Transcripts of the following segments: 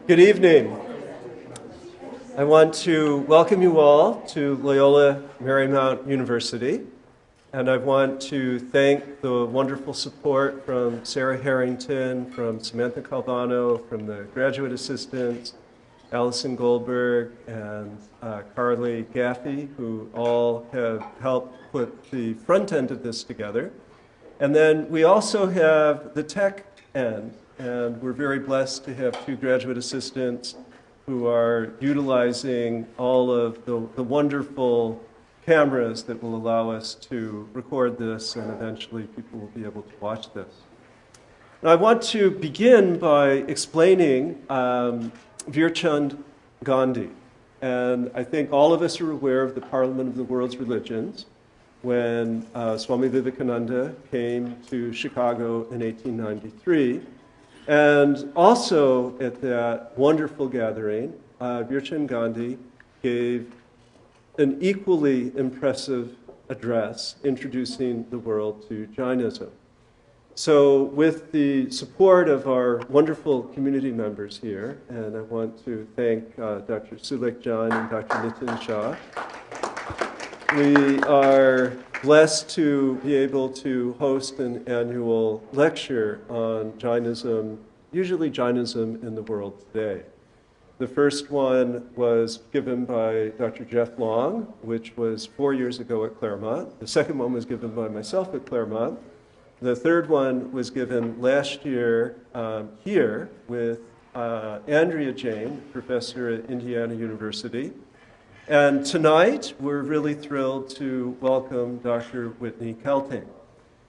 Good evening. I want to welcome you all to Loyola Marymount University, and I want to thank the wonderful support from Sarah Harrington, from Samantha Calvano, from the graduate assistants, Allison Goldberg, and Carly Gaffey, who all have helped put the front end of this together. And then we also have the tech end, and we're very blessed to have two graduate assistants who are utilizing all of the wonderful cameras that will allow us to record this, and eventually people will be able to watch this. Now, I want to begin by explaining Virchand Gandhi. And I think all of us are aware of the Parliament of the World's Religions when Swami Vivekananda came to Chicago in 1893. And also at that wonderful gathering, Virchand Gandhi gave an equally impressive address introducing the world to Jainism. So with the support of our wonderful community members here, and I want to thank Dr. Sulek Jain and Dr. Nitin Shah, we are blessed to be able to host an annual lecture on Jainism, usually Jainism in the world today. The first one was given by Dr. Jeff Long, which was 4 years ago at Claremont. The second one was given by myself at Claremont. The third one was given last year here with Andrea Jain, professor at Indiana University. And tonight, we're really thrilled to welcome Dr. Whitney Kelting.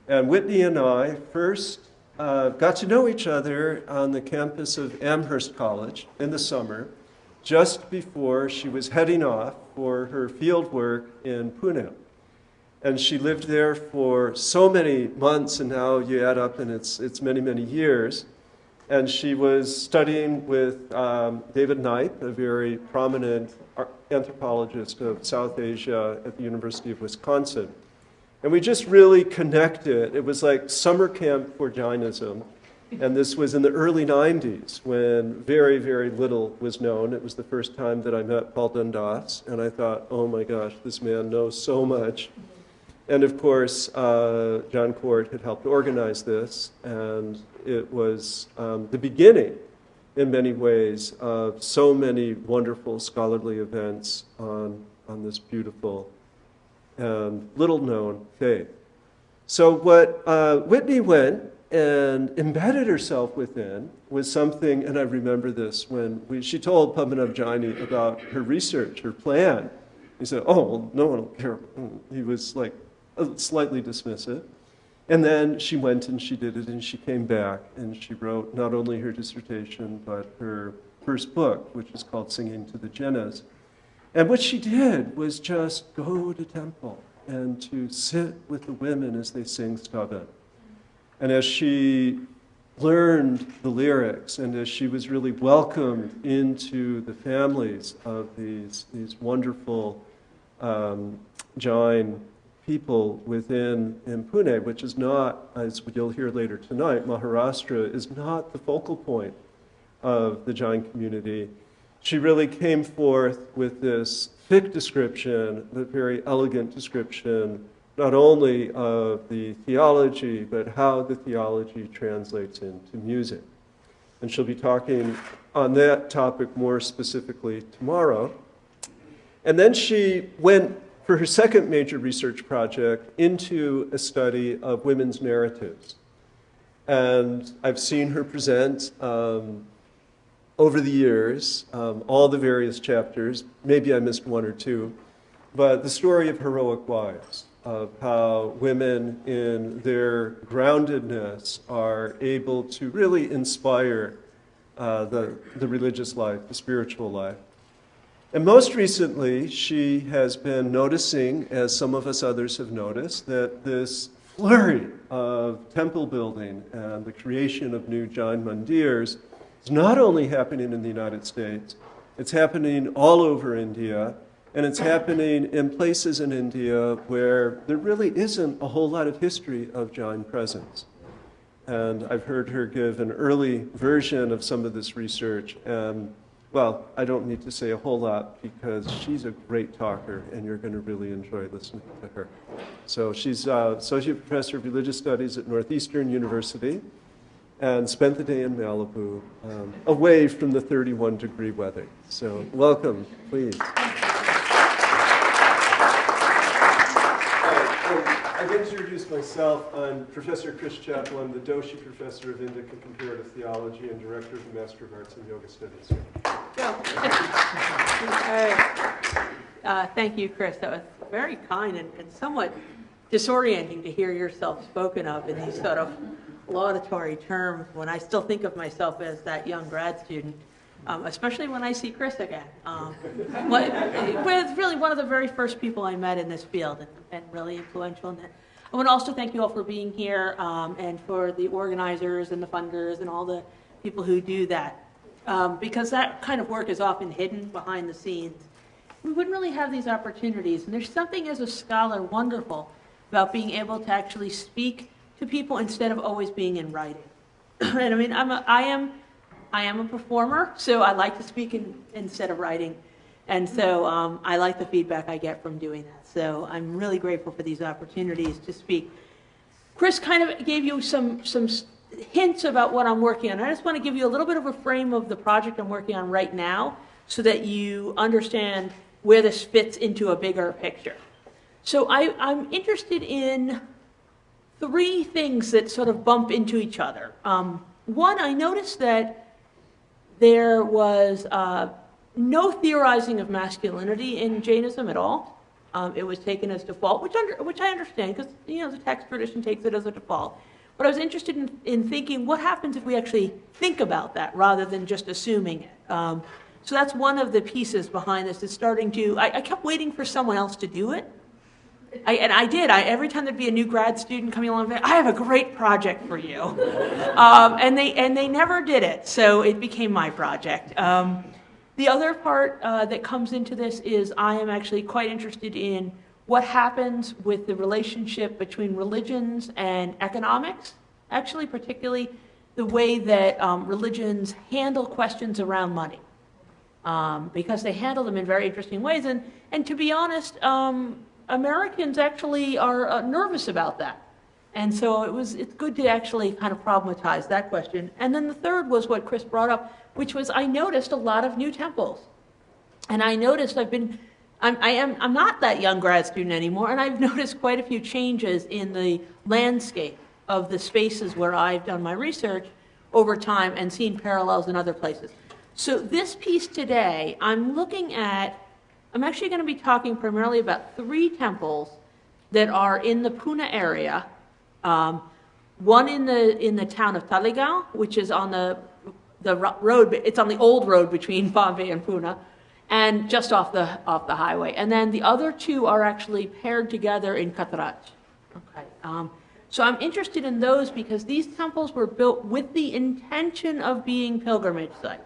And Whitney and I first got to know each other on the campus of Amherst College in the summer, just before she was heading off for her field work in Pune. And she lived there for so many months, and now you add up and it's many, many years. And she was studying with David Knipe, a very prominent anthropologist of South Asia at the University of Wisconsin. And we just really connected. It was like summer camp for Jainism. And this was in the early 90s when very, very little was known. It was the first time that I met Paul Dundas. And I thought, oh my gosh, this man knows so much. And of course, John Court had helped organize this, and it was the beginning, in many ways, of so many wonderful scholarly events on this beautiful and little-known faith. So what Whitney went and embedded herself within was something, and I remember this, when she told Padmanabh Jaini about her research, her plan. He said, oh, well, no one will care. He was like, slightly dismissive. And then she went and she did it, and she came back and she wrote not only her dissertation, but her first book, which is called Singing to the Jinas. And what she did was just go to temple and to sit with the women as they sing Stavan. And as she learned the lyrics, and as she was really welcomed into the families of these wonderful Jain people within Pune, which is not, as you'll hear later tonight, Maharashtra is not the focal point of the Jain community. She really came forth with this thick description, the very elegant description, not only of the theology, but how the theology translates into music. And she'll be talking on that topic more specifically tomorrow. And then she went for her second major research project into a study of women's narratives. And I've seen her present over the years, all the various chapters. Maybe I missed one or two, but the story of heroic wives, of how women in their groundedness are able to really inspire the religious life, the spiritual life. And most recently, she has been noticing, as some of us others have noticed, that this flurry of temple building and the creation of new Jain mandirs is not only happening in the United States, it's happening all over India, and it's happening in places in India where there really isn't a whole lot of history of Jain presence. And I've heard her give an early version of some of this research. And, well, I don't need to say a whole lot because she's a great talker and you're going to really enjoy listening to her. So she's Associate Professor of Religious Studies at Northeastern University and spent the day in Malibu, away from the 31-degree weather. So welcome, please. I've introduced myself. I'm Professor Chris Chappell. I'm the Doshi Professor of Indic and Comparative Theology and Director of the Master of Arts in Yoga Studies. Thank you, Chris. That was very kind and somewhat disorienting to hear yourself spoken of in these sort of laudatory terms when I still think of myself as that young grad student, especially when I see Chris again. With really one of the very first people I met in this field and really influential in that. I want to also thank you all for being here and for the organizers and the funders and all the people who do that. Because that kind of work is often hidden behind the scenes. We wouldn't really have these opportunities. And there's something as a scholar wonderful about being able to actually speak to people instead of always being in writing. And I mean, I am a performer, so I like to speak instead of writing. And so I like the feedback I get from doing that. So I'm really grateful for these opportunities to speak. Chris kind of gave you some hints about what I'm working on. I just want to give you a little bit of a frame of the project I'm working on right now so that you understand where this fits into a bigger picture. So I'm interested in three things that sort of bump into each other. One, I noticed that there was no theorizing of masculinity in Jainism at all. It was taken as default, which I understand because the text tradition takes it as a default. But I was interested in thinking what happens if we actually think about that rather than just assuming it. So that's one of the pieces behind this. Is starting to. I kept waiting for someone else to do it. I did. Every time there'd be a new grad student coming along, I have a great project for you, and they never did it. So it became my project. The other part that comes into this is I am actually quite interested in what happens with the relationship between religions and economics. Actually, particularly the way that religions handle questions around money, because they handle them in very interesting ways. And to be honest. Americans actually are nervous about that. And so it's good to actually kind of problematize that question. And then the third was what Chris brought up, which was I noticed a lot of new temples. And I noticed I'm not that young grad student anymore, and I've noticed quite a few changes in the landscape of the spaces where I've done my research over time and seen parallels in other places. So this piece today, I'm actually going to be talking primarily about three temples that are in the Pune area. One in the town of Talegaon, which is on the road. It's on the old road between Bombay and Pune, and just off the highway. And then the other two are actually paired together in Katraj. Okay. So I'm interested in those because these temples were built with the intention of being pilgrimage sites.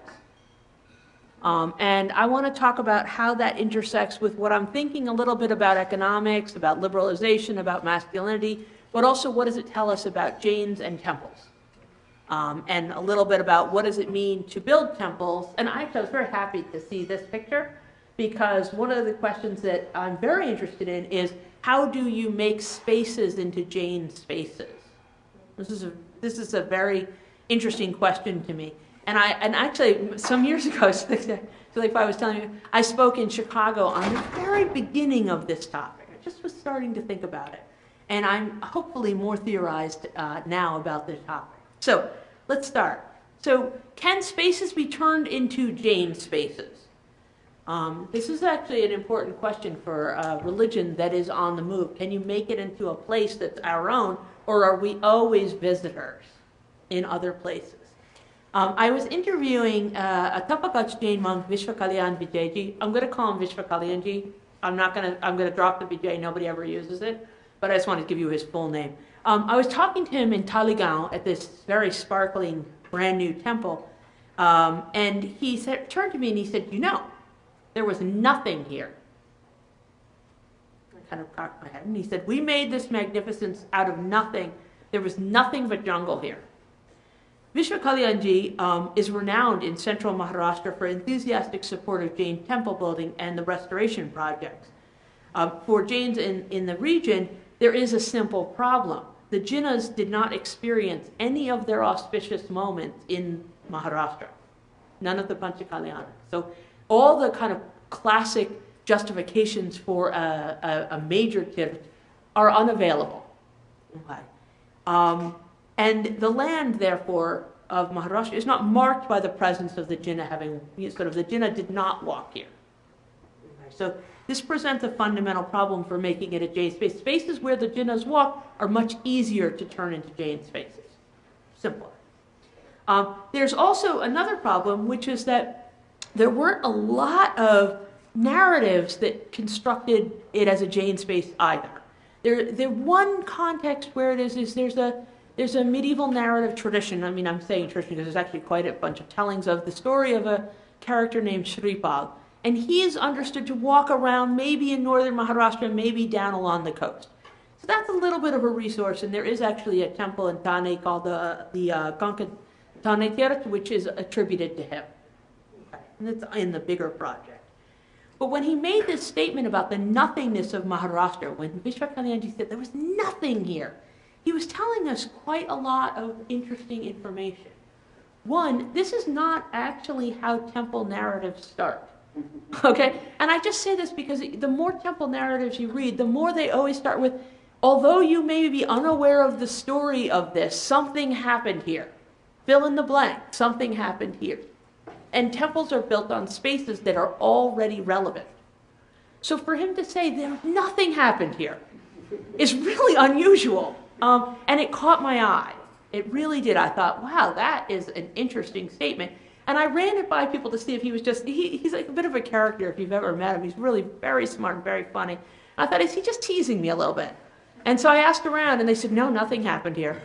And I want to talk about how that intersects with what I'm thinking a little bit about economics, about liberalization, about masculinity, but also what does it tell us about Jains and temples? And a little bit about what does it mean to build temples. And I was very happy to see this picture because one of the questions that I'm very interested in is how do you make spaces into Jain spaces? This is a very interesting question to me. And actually, some years ago, so if I was telling you, I spoke in Chicago on the very beginning of this topic. I just was starting to think about it. And I'm hopefully more theorized now about this topic. So let's start. So can spaces be turned into Jain spaces? This is actually an important question for a religion that is on the move. Can you make it into a place that's our own, or are we always visitors in other places? I was interviewing a Tapakach Jain monk, Vishwakalyan Vijayji. I'm going to call him Vishwakalyanji. I'm going to drop the Vijay. Nobody ever uses it, but I just wanted to give you his full name. I was talking to him in Talegaon at this very sparkling, brand new temple, and he turned to me and he said, there was nothing here. I kind of cocked my head, and he said, we made this magnificence out of nothing. There was nothing but jungle here. Vishwa Kalyanji is renowned in central Maharashtra for enthusiastic support of Jain temple building and the restoration projects. For Jains in the region, there is a simple problem. The Jinas did not experience any of their auspicious moments in Maharashtra. None of the Panchakalyanas. So all the kind of classic justifications for a major tirt are unavailable. Okay. And the land, therefore, of Maharashtra is not marked by the presence of the Jina having, the Jina did not walk here. Okay. So this presents a fundamental problem for making it a Jain space. Spaces where the Jinas walk are much easier to turn into Jain spaces. Simpler. There's also another problem, which is that there weren't a lot of narratives that constructed it as a Jain space either. The one context where it is there's a medieval narrative tradition. I mean, I'm saying tradition because there's actually quite a bunch of tellings of the story of a character named Shripal. And he is understood to walk around maybe in northern Maharashtra, maybe down along the coast. So that's a little bit of a resource, and there is actually a temple in Thane called the Kankan Thane Tirt, which is attributed to him. Okay. And it's in the bigger project. But when he made this statement about the nothingness of Maharashtra, when Vishwa Kalyanji said there was nothing here, he was telling us quite a lot of interesting information. One, this is not actually how temple narratives start. Okay? And I just say this because the more temple narratives you read, the more they always start with, although you may be unaware of the story of this, something happened here. Fill in the blank, something happened here. And temples are built on spaces that are already relevant. So for him to say nothing happened here is really unusual. And it caught my eye. It really did. I thought, wow, that is an interesting statement. And I ran it by people to see if he was just, he's like a bit of a character if you've ever met him. He's really very smart and very funny. And I thought, is he just teasing me a little bit? And so I asked around and they said, no, nothing happened here.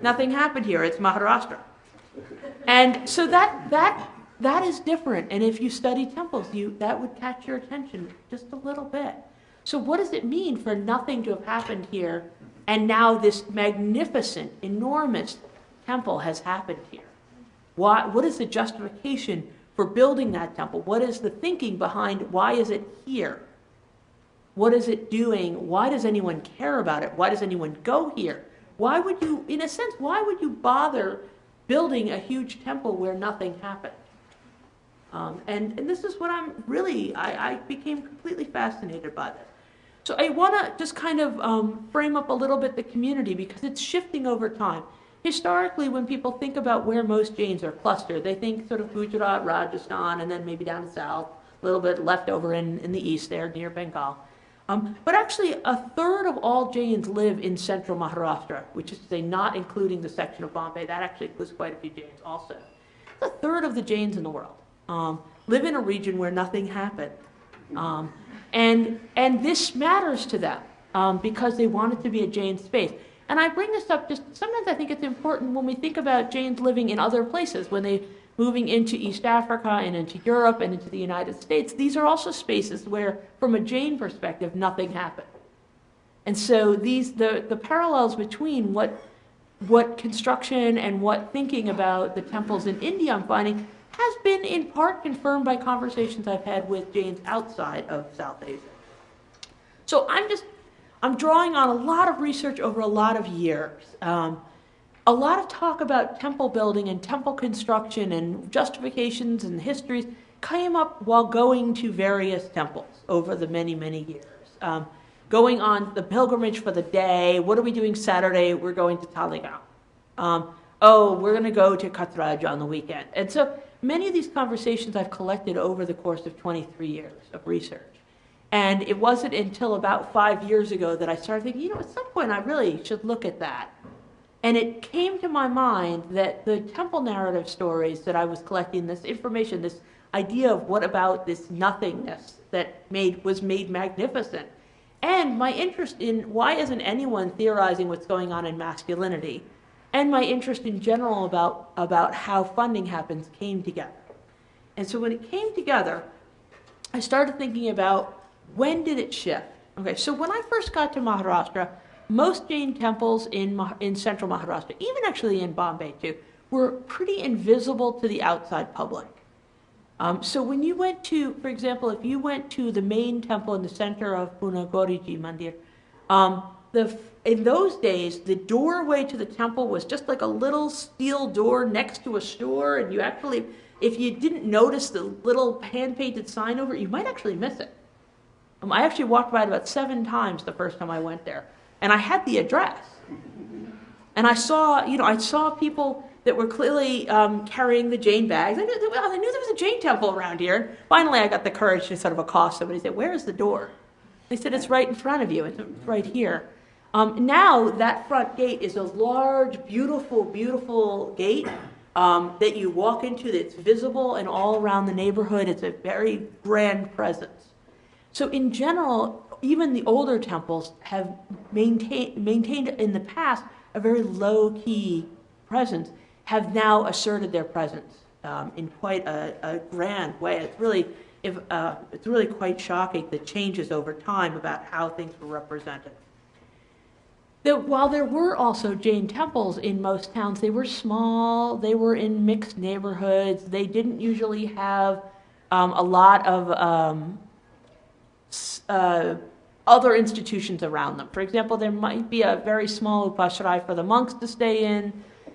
Nothing happened here. It's Maharashtra. And so that is different. And if you study temples, that would catch your attention just a little bit. So what does it mean for nothing to have happened here and now this magnificent, enormous temple has happened here? What is the justification for building that temple? What is the thinking behind why is it here? What is it doing? Why does anyone care about it? Why does anyone go here? Why would you, in a sense, why would you bother building a huge temple where nothing happened? And this is what I became completely fascinated by this. So I want to just kind of frame up a little bit the community because it's shifting over time. Historically, when people think about where most Jains are clustered, they think sort of Gujarat, Rajasthan, and then maybe down south, a little bit left over in the east there near Bengal. But actually, a third of all Jains live in central Maharashtra, which is to say not including the section of Bombay. That actually includes quite a few Jains also. A third of the Jains in the world live in a region where nothing happened. And this matters to them because they want it to be a Jain space. And I bring this up just sometimes I think it's important when we think about Jains living in other places, when they're moving into East Africa and into Europe and into the United States. These are also spaces where, from a Jain perspective, nothing happened. And so the parallels between what construction and what thinking about the temples in India I'm finding has been in part confirmed by conversations I've had with Jains outside of South Asia. So I'm drawing on a lot of research over a lot of years. A lot of talk about temple building and temple construction and justifications and histories came up while going to various temples over the many, many years. Going on the pilgrimage for the day. What are we doing Saturday? We're going to Talegaon. We're going to go to Katraj on the weekend. And so many of these conversations I've collected over the course of 23 years of research. And it wasn't until about 5 years ago that I started thinking, at some point I really should look at that. And it came to my mind that the temple narrative stories that I was collecting, this information, this idea of what about this nothingness that was made magnificent, and my interest in why isn't anyone theorizing what's going on in masculinity, and my interest in general about how funding happens came together. And so when it came together, I started thinking about when did it shift? Okay, so when I first got to Maharashtra, most Jain temples in central Maharashtra, even actually in Bombay too, were pretty invisible to the outside public. So when you went to, for example, if you went to the main temple in the center of Pune Gauriji Mandir, in those days, the doorway to the temple was just like a little steel door next to a store, and you actually, if you didn't notice the little hand-painted sign over it, you might actually miss it. I actually walked by it about 7 times the first time I went there, and I had the address. And I saw people that were clearly carrying the Jain bags. I knew there was a Jain temple around here. And finally, I got the courage to sort of accost somebody and say, "Where is the door?" They said, "It's right in front of you. It's right here." Now, that front gate is a large, beautiful, beautiful gate that you walk into that's visible and all around the neighborhood. It's a very grand presence. So in general, even the older temples have maintained in the past a very low-key presence, have now asserted their presence in quite a grand way. It's really quite shocking, the changes over time about how things were represented. While there were also Jain temples in most towns, they were small, they were in mixed neighborhoods, they didn't usually have a lot of other institutions around them. For example, there might be a very small upashray for the monks to stay in,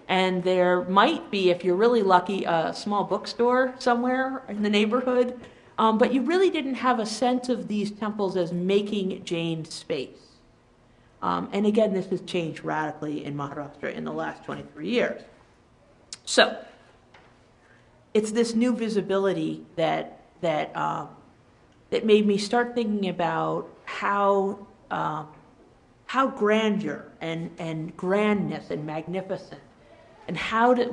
and there might be, if you're really lucky, a small bookstore somewhere in the neighborhood. But you really didn't have a sense of these temples as making Jain space. And again, this has changed radically in Maharashtra in the last 23 years. So, it's this new visibility that made me start thinking about how grandeur and grandness and magnificence, and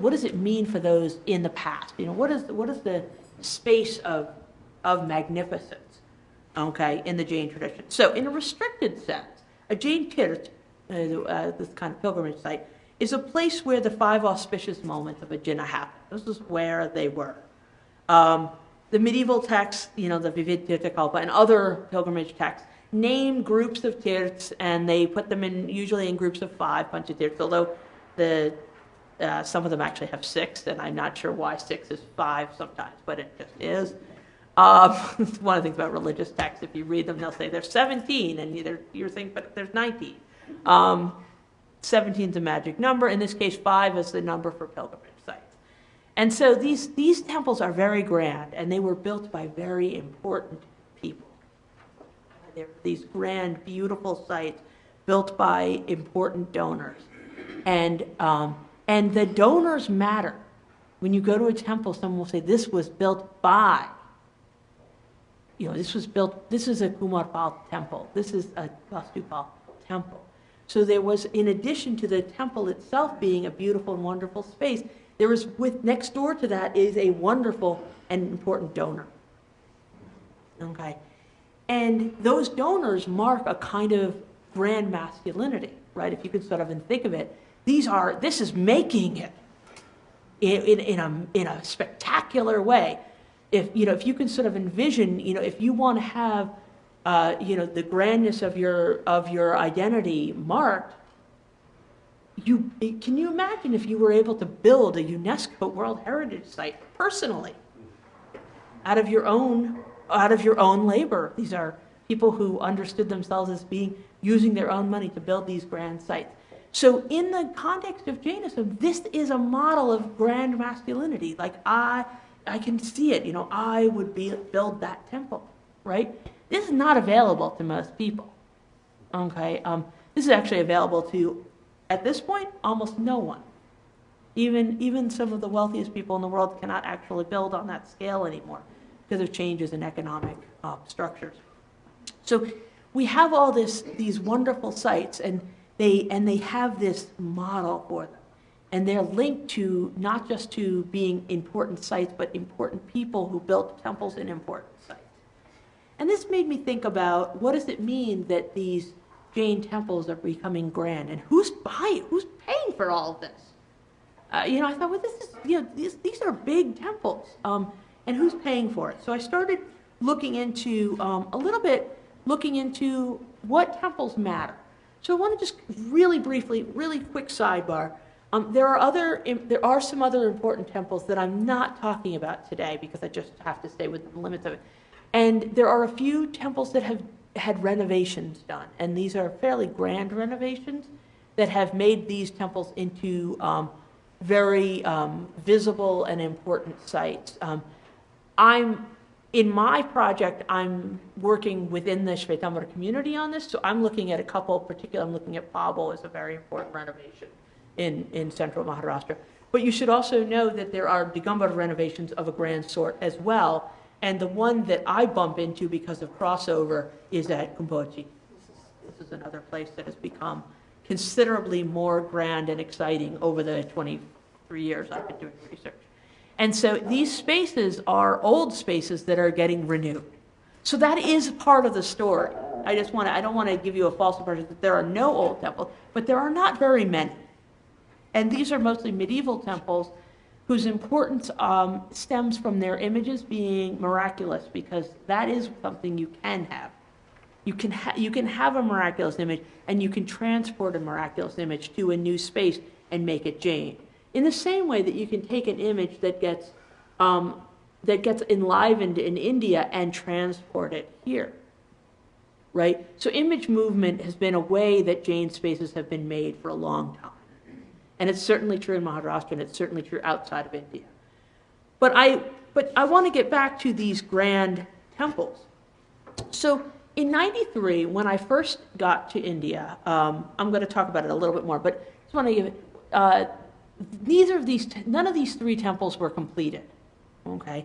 what does it mean for those in the past? What is the space of magnificence, okay, in the Jain tradition? So, in a restricted sense, a Jain Tirt, this kind of pilgrimage site, is a place where the 5 auspicious moments of a Jina happen. This is where they were. The medieval texts, the Vivid Tirthakalpa and other pilgrimage texts, name groups of tirths, and they put them usually in groups of 5 panchatirths, although some of them actually have 6, and I'm not sure why 6 is 5 sometimes, but it just is. It's one of the things about religious texts. If you read them, they'll say there's 17, and you're thinking, but there's 19. 17 is a magic number. In this case, 5 is the number for pilgrimage sites. And so these temples are very grand, and they were built by very important people. They're these grand, beautiful sites built by important donors. And the donors matter. When you go to a temple, someone will say, this was built by. This is a Kumarpal temple. This is a Vastupal temple. So there was, in addition to the temple itself being a beautiful and wonderful space, there was, next door to that is a wonderful and important donor. Okay. And those donors mark a kind of grand masculinity, right? If you can sort of think of it, this is making it in a spectacular way. If you can sort of envision, if you want to have, the grandness of your identity marked, can you imagine if you were able to build a UNESCO World Heritage Site personally, out of your own labor? These are people who understood themselves as using their own money to build these grand sites. So in the context of Jainism, this is a model of grand masculinity. Like I can see it, I would build that temple, right? This is not available to most people, okay? This is actually available to, at this point, almost no one. Even some of the wealthiest people in the world cannot actually build on that scale anymore because of changes in economic structures. So we have all these wonderful sites, and they have this model for them. And they're linked to not just to being important sites, but important people who built temples in important sites. And this made me think about, what does it mean that these Jain temples are becoming grand, and who's paying for all of this? I thought, well, these are big temples, and who's paying for it? So I started looking into what temples matter. So I want to just really briefly, really quick sidebar. There are some other important temples that I'm not talking about today because I just have to stay within the limits of it. And there are a few temples that have had renovations done, and these are fairly grand renovations that have made these temples into very visible and important sites. In my project, I'm working within the Shvetambara community on this, so I'm looking at a couple particular. I'm looking at Pabal as a very important renovation in central Maharashtra. But you should also know that there are Digambara renovations of a grand sort as well, and the one that I bump into because of crossover is at Kumpochi. This is another place that has become considerably more grand and exciting over the 23 years I've been doing research. And so these spaces are old spaces that are getting renewed. So that is part of the story. I don't want to give you a false impression that there are no old temples, but there are not very many. And these are mostly medieval temples whose importance stems from their images being miraculous, because that is something you can have. You can have a miraculous image, and you can transport a miraculous image to a new space and make it Jain. In the same way that you can take an image that gets enlivened in India and transport it here, right? So image movement has been a way that Jain spaces have been made for a long time. And it's certainly true in Maharashtra, and it's certainly true outside of India. But I want to get back to these grand temples. So in '93, when I first got to India, I'm going to talk about it a little bit more, but I just want to give it, none of these three temples were completed, okay?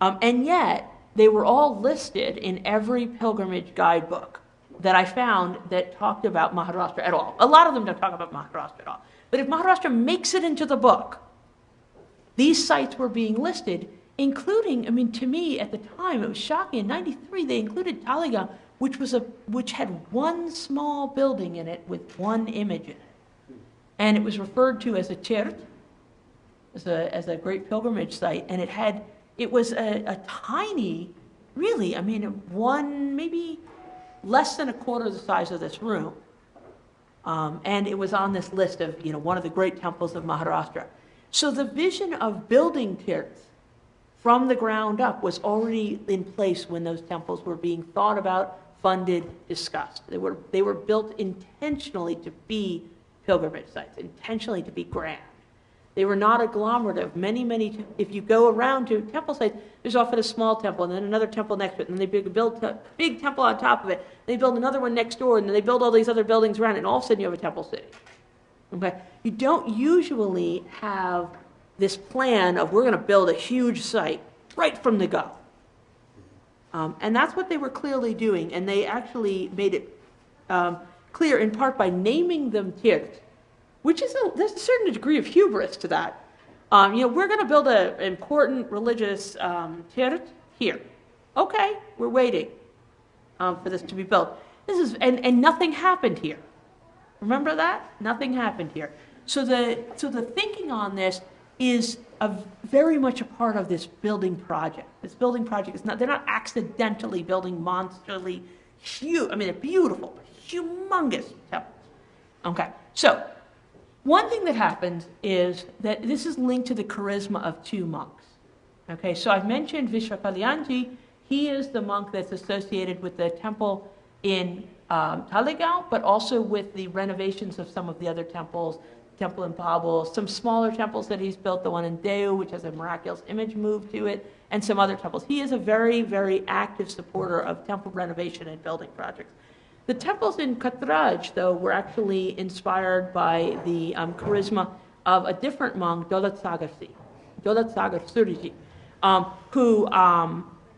And yet, they were all listed in every pilgrimage guidebook that I found that talked about Maharashtra at all. A lot of them don't talk about Maharashtra at all. But if Maharashtra makes it into the book, these sites were being listed, including, to me at the time, it was shocking. In '93, they included Talegaon, which had one small building in it with one image in it. And it was referred to as a tirt, as a great pilgrimage site. And it was a tiny, really, one, maybe less than a quarter the size of this room. And it was on this list of, one of the great temples of Maharashtra. So the vision of building tirths from the ground up was already in place when those temples were being thought about, funded, discussed. They were built intentionally to be pilgrimage sites, intentionally to be grand. They were not agglomerative. Many, if you go around to temple sites, there's often a small temple and then another temple next to it, and then they build a big temple on top of it. They build another one next door, and then they build all these other buildings around it, and all of a sudden you have a temple city. Okay? You don't usually have this plan of we're going to build a huge site right from the go. And that's what they were clearly doing, and they actually made it clear in part by naming them tirt, which is there's a certain degree of hubris to that. We're going to build an important religious tirt here. Okay, we're waiting for this to be built. And nothing happened here. Remember that? Nothing happened here. So the thinking on this is very much a part of this building project. This building project they're not accidentally building monstrously huge. They're beautiful, humongous temples. Okay, so one thing that happens is that this is linked to the charisma of two monks. Okay, so I've mentioned Vishwakalyanji. He is the monk that's associated with the temple in Talegaon, but also with the renovations of some of the other temples, temple in Pabal, some smaller temples that he's built, the one in Deu, which has a miraculous image moved to it, and some other temples. He is a very, very active supporter of temple renovation and building projects. The temples in Katraj, though, were actually inspired by the charisma of a different monk, Daulat Sagar Suriji, who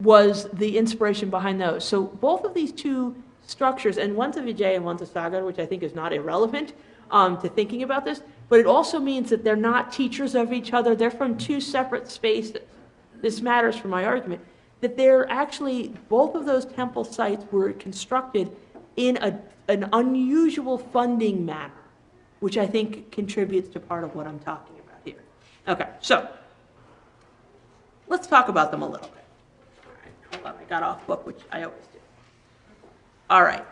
was the inspiration behind those. So both of these two structures, and one's a Vijay and one's a Sagar, which I think is not irrelevant to thinking about this, but it also means that they're not teachers of each other. They're from two separate spaces. This matters for my argument, that they're actually, both of those temple sites were constructed in an unusual funding manner, which I think contributes to part of what I'm talking about here. Okay, so let's talk about them a little bit. All right, hold on, I got off book, which I always do. All right.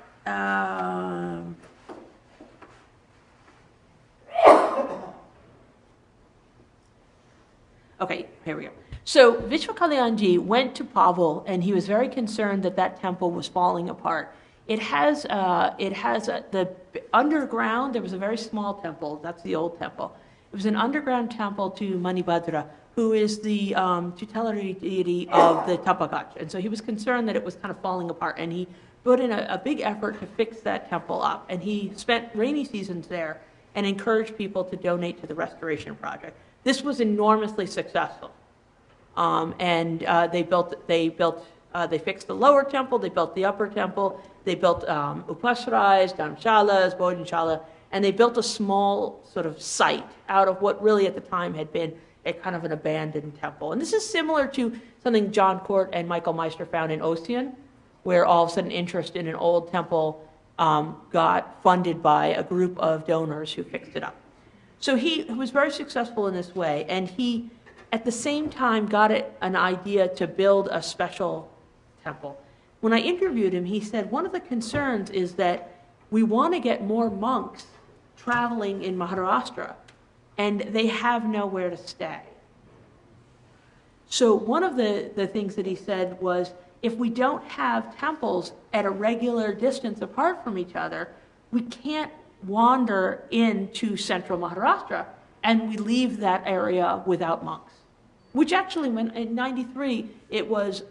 Okay, here we go. So Vishwakalyanji went to Pavel, and he was very concerned that that temple was falling apart. It has the underground. There was a very small temple. That's the old temple. It was an underground temple to Manibhadra, who is the tutelary deity of the Tapakach. And so he was concerned that it was kind of falling apart, and he put in a big effort to fix that temple up. And he spent rainy seasons there and encouraged people to donate to the restoration project. This was enormously successful. They fixed the lower temple, they built the upper temple, they built upasharas, dharmshalas, bodhinshala, and they built a small sort of site out of what really at the time had been a kind of an abandoned temple. And this is similar to something John Court and Michael Meister found in Ossian, where all of a sudden interest in an old temple got funded by a group of donors who fixed it up. So he was very successful in this way, and he, at the same time, got an idea to build a special temple. When I interviewed him, he said one of the concerns is that we want to get more monks traveling in Maharashtra, and they have nowhere to stay. So one of the things that he said was, if we don't have temples at a regular distance apart from each other, we can't wander into central Maharashtra, and we leave that area without monks. Which actually, when in 93, it was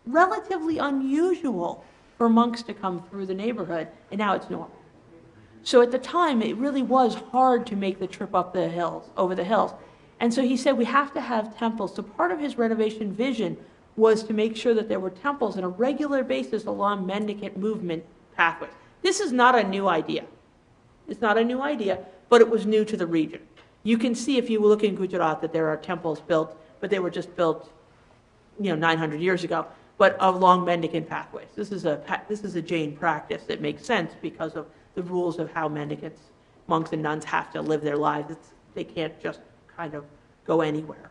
relatively unusual for monks to come through the neighborhood, and now it's normal. So at the time, it really was hard to make the trip up the hills, over the hills. And so he said, we have to have temples. So part of his renovation vision was to make sure that there were temples on a regular basis along mendicant movement pathways. This is not a new idea. It's not a new idea, but it was new to the region. You can see if you look in Gujarat that there are temples built, but they were just built, 900 years ago, but along mendicant pathways. This is a Jain practice that makes sense because of the rules of how mendicants, monks and nuns have to live their lives. They can't just kind of go anywhere.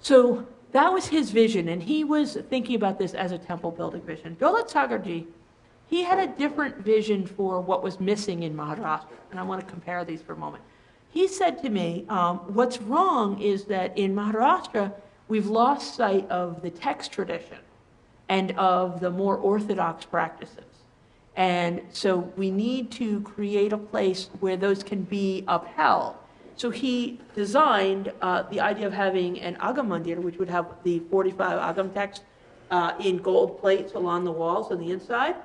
So that was his vision, and he was thinking about this as a temple building vision. Daulat Sagarji, he had a different vision for what was missing in Maharashtra, and I want to compare these for a moment. He said to me, what's wrong is that in Maharashtra, we've lost sight of the text tradition and of the more orthodox practices. And so we need to create a place where those can be upheld. So he designed the idea of having an Agam Mandir, which would have the 45 Agam texts in gold plates along the walls on the inside,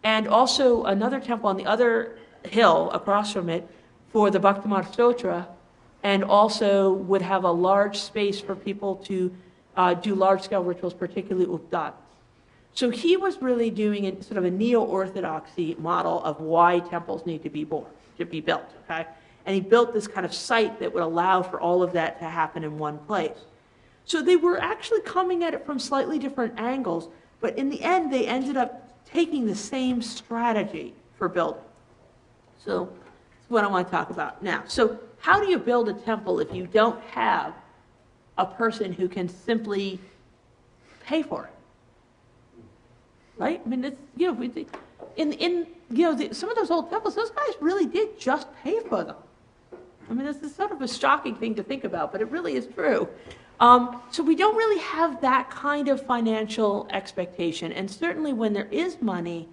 and also another temple on the other hill across from it for the Bhaktimarga Stotra, and also would have a large space for people to do large-scale rituals, particularly updat. So he was really doing a sort of a neo-orthodoxy model of why temples need to be built, okay? And he built this kind of site that would allow for all of that to happen in one place. So they were actually coming at it from slightly different angles, but in the end, they ended up taking the same strategy for building. So that's what I want to talk about now. So how do you build a temple if you don't have a person who can simply pay for it? Right? I mean, it's, some of those old temples, those guys really did just pay for them. I mean, this is sort of a shocking thing to think about, but it really is true. So we don't really have that kind of financial expectation. And certainly when there is money,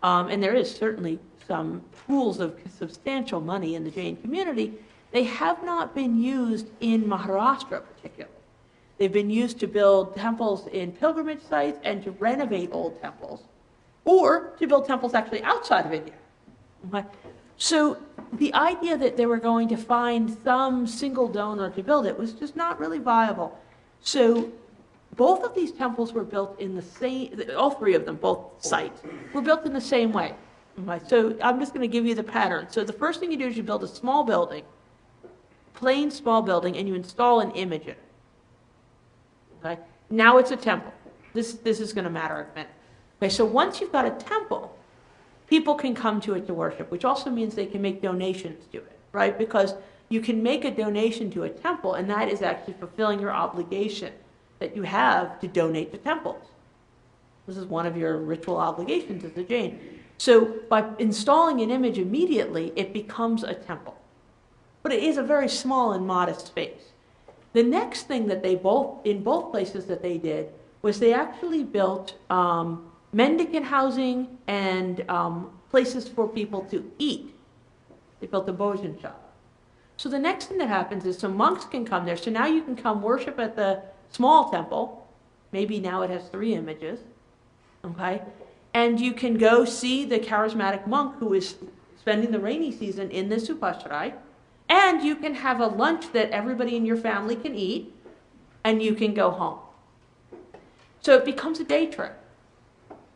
and there is certainly some pools of substantial money in the Jain community, they have not been used in Maharashtra particularly. They've been used to build temples in pilgrimage sites and to renovate old temples, or to build temples actually outside of India. Okay? So the idea that they were going to find some single donor to build it was just not really viable. So both of these temples were built in the same, all three of them, both sites, were built in the same way. Okay? So I'm just going to give you the pattern. So the first thing you do is you build a small building, plain small building, and you install an image in it. Okay? Now it's a temple. This is going to matter in a minute. Okay, so once you've got a temple, people can come to it to worship, which also means they can make donations to it, right? Because you can make a donation to a temple, and that is actually fulfilling your obligation that you have to donate to temples. This is one of your ritual obligations as a Jain. So by installing an image immediately, it becomes a temple. But it is a very small and modest space. The next thing that in both places that they did, was they actually built mendicant housing and places for people to eat. They built a Bhojan shop. So the next thing that happens is some monks can come there. So now you can come worship at the small temple. Maybe now it has 3 images. Okay? And you can go see the charismatic monk who is spending the rainy season in the Supashrai. And you can have a lunch that everybody in your family can eat. And you can go home. So it becomes a day trip.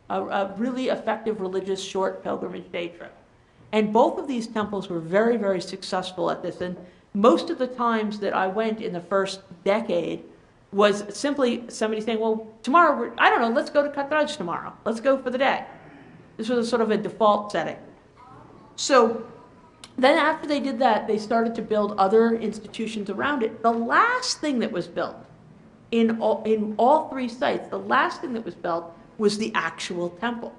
A really effective religious short pilgrimage day trip. And both of these temples were very, very successful at this. And most of the times that I went in the first decade was simply somebody saying, well, tomorrow, I don't know, let's go to Katraj tomorrow. Let's go for the day. This was sort of a default setting. So then after they did that, they started to build other institutions around it. The last thing that was built in all 3 sites, the last thing that was built was the actual temple.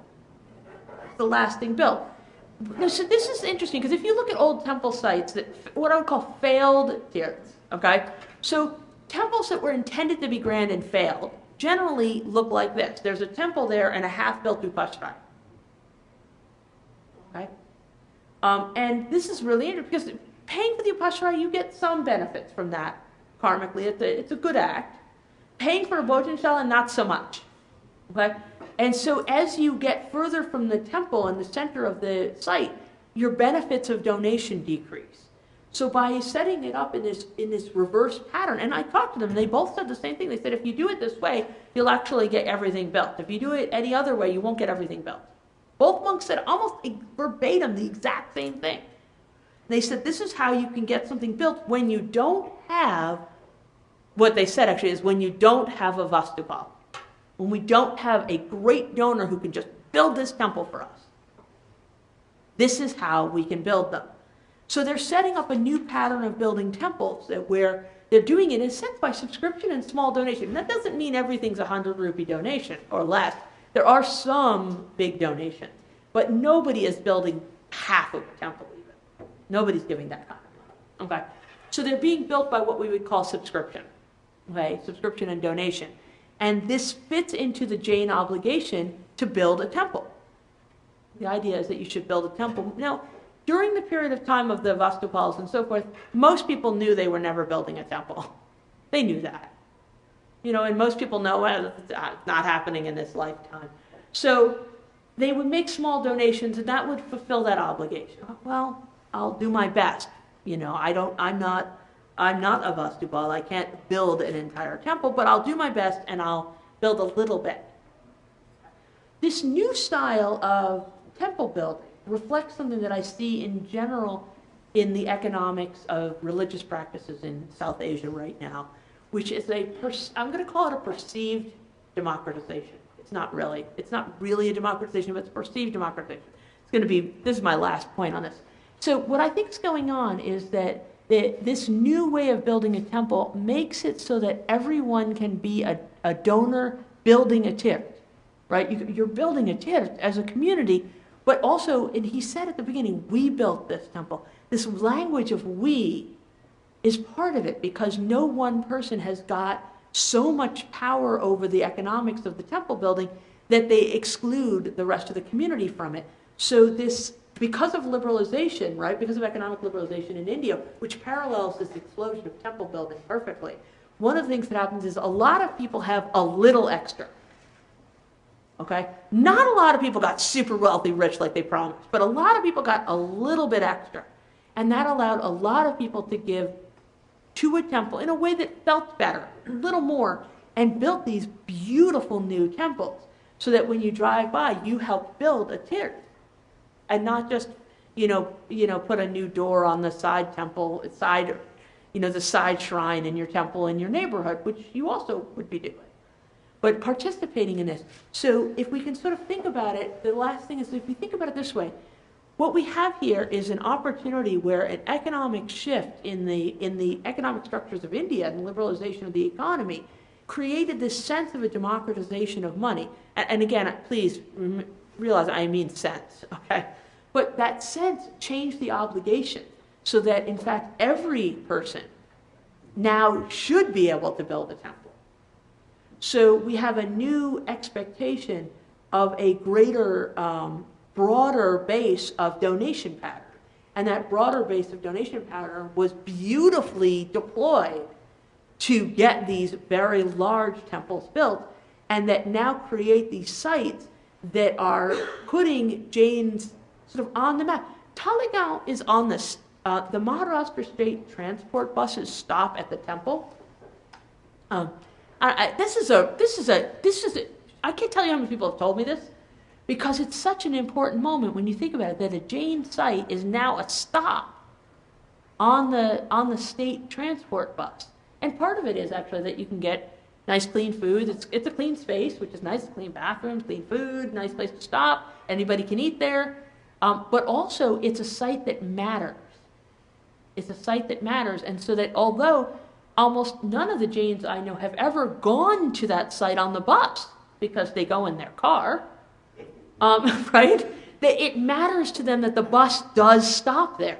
The last thing built. So this is interesting, because if you look at old temple sites, that what I would call failed tirths, okay? So temples that were intended to be grand and failed generally look like this. There's a temple there and a half-built upashray. Okay? And this is really interesting, because paying for the upashray, you get some benefits from that karmically. It's a good act. Paying for a bhojanshalla, not so much. Okay? And so as you get further from the temple and the center of the site, your benefits of donation decrease. So by setting it up in this reverse pattern, and I talked to them, they both said the same thing. They said, if you do it this way, you'll actually get everything built. If you do it any other way, you won't get everything built. Both monks said almost verbatim the exact same thing. They said, this is how you can get something built when you don't have, what they said actually is when you don't have a Vastupal. When we don't have a great donor who can just build this temple for us. This is how we can build them. So they're setting up a new pattern of building temples where they're doing it in a sense by subscription and small donation. And that doesn't mean everything's a 100 rupee donation or less. There are some big donations, but nobody is building half of a temple even. Nobody's giving that kind of money. Okay? So they're being built by what we would call subscription. Okay? Subscription and donation. And this fits into the Jain obligation to build a temple. The idea is that you should build a temple. Now, during the period of time of the Vastupals and so forth, most people knew they were never building a temple. They knew that. You know, and most people know, well, it's not happening in this lifetime. So they would make small donations, and that would fulfill that obligation. Well, I'll do my best. You know, I'm not a Vastupal. I can't build an entire temple, but I'll do my best and I'll build a little bit. This new style of temple building reflects something that I see in general in the economics of religious practices in South Asia right now, which is I'm going to call it a perceived democratization. It's not really a democratization, but it's a perceived democratization. This is my last point on this. So what I think is going on is that this new way of building a temple makes it so that everyone can be a donor building a tirt, right? You're building a tirt as a community, but also, and he said at the beginning, we built this temple. This language of we is part of it because no one person has got so much power over the economics of the temple building that they exclude the rest of the community from it. So this, because of liberalization, right, because of economic liberalization in India, which parallels this explosion of temple building perfectly, one of the things that happens is a lot of people have a little extra. Okay? Not a lot of people got super wealthy, rich like they promised, but a lot of people got a little bit extra. And that allowed a lot of people to give to a temple in a way that felt better, a little more, and built these beautiful new temples so that when you drive by, you help build a tirt. And not just, put a new door on the side temple, the side shrine in your temple in your neighborhood, which you also would be doing. But participating in this. So if we can sort of think about it, the last thing is if we think about it this way, what we have here is an opportunity where an economic shift in the economic structures of India and liberalization of the economy created this sense of a democratization of money. And again, please realize I mean sense, okay? But that sense changed the obligation so that, in fact, every person now should be able to build a temple. So we have a new expectation of a greater, broader base of donation pattern. And that broader base of donation pattern was beautifully deployed to get these very large temples built, and that now create these sites that are putting Jains sort of on the map. Talegaon is on this. The Maharashtra state transport buses stop at the temple. I can't tell you how many people have told me this, because it's such an important moment when you think about it, that a Jain site is now a stop on the state transport bus. And part of it is actually that you can get nice clean food. It's a clean space, which is nice, clean bathrooms, clean food, nice place to stop. Anybody can eat there. But also it's a site that matters. It's a site that matters. And so that although almost none of the Jains I know have ever gone to that site on the bus, because they go in their car, right? It matters to them that the bus does stop there,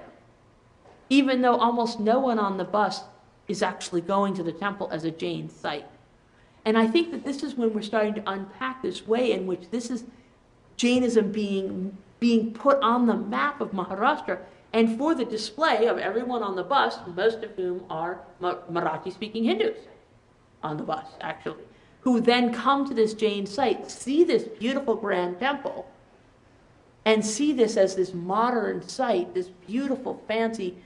even though almost no one on the bus is actually going to the temple as a Jain site. And I think that this is when we're starting to unpack this way in which this is Jainism being put on the map of Maharashtra, and for the display of everyone on the bus, most of whom are Marathi-speaking Hindus on the bus, actually, who then come to this Jain site, see this beautiful grand temple, and see this as this modern site, this beautiful, fancy,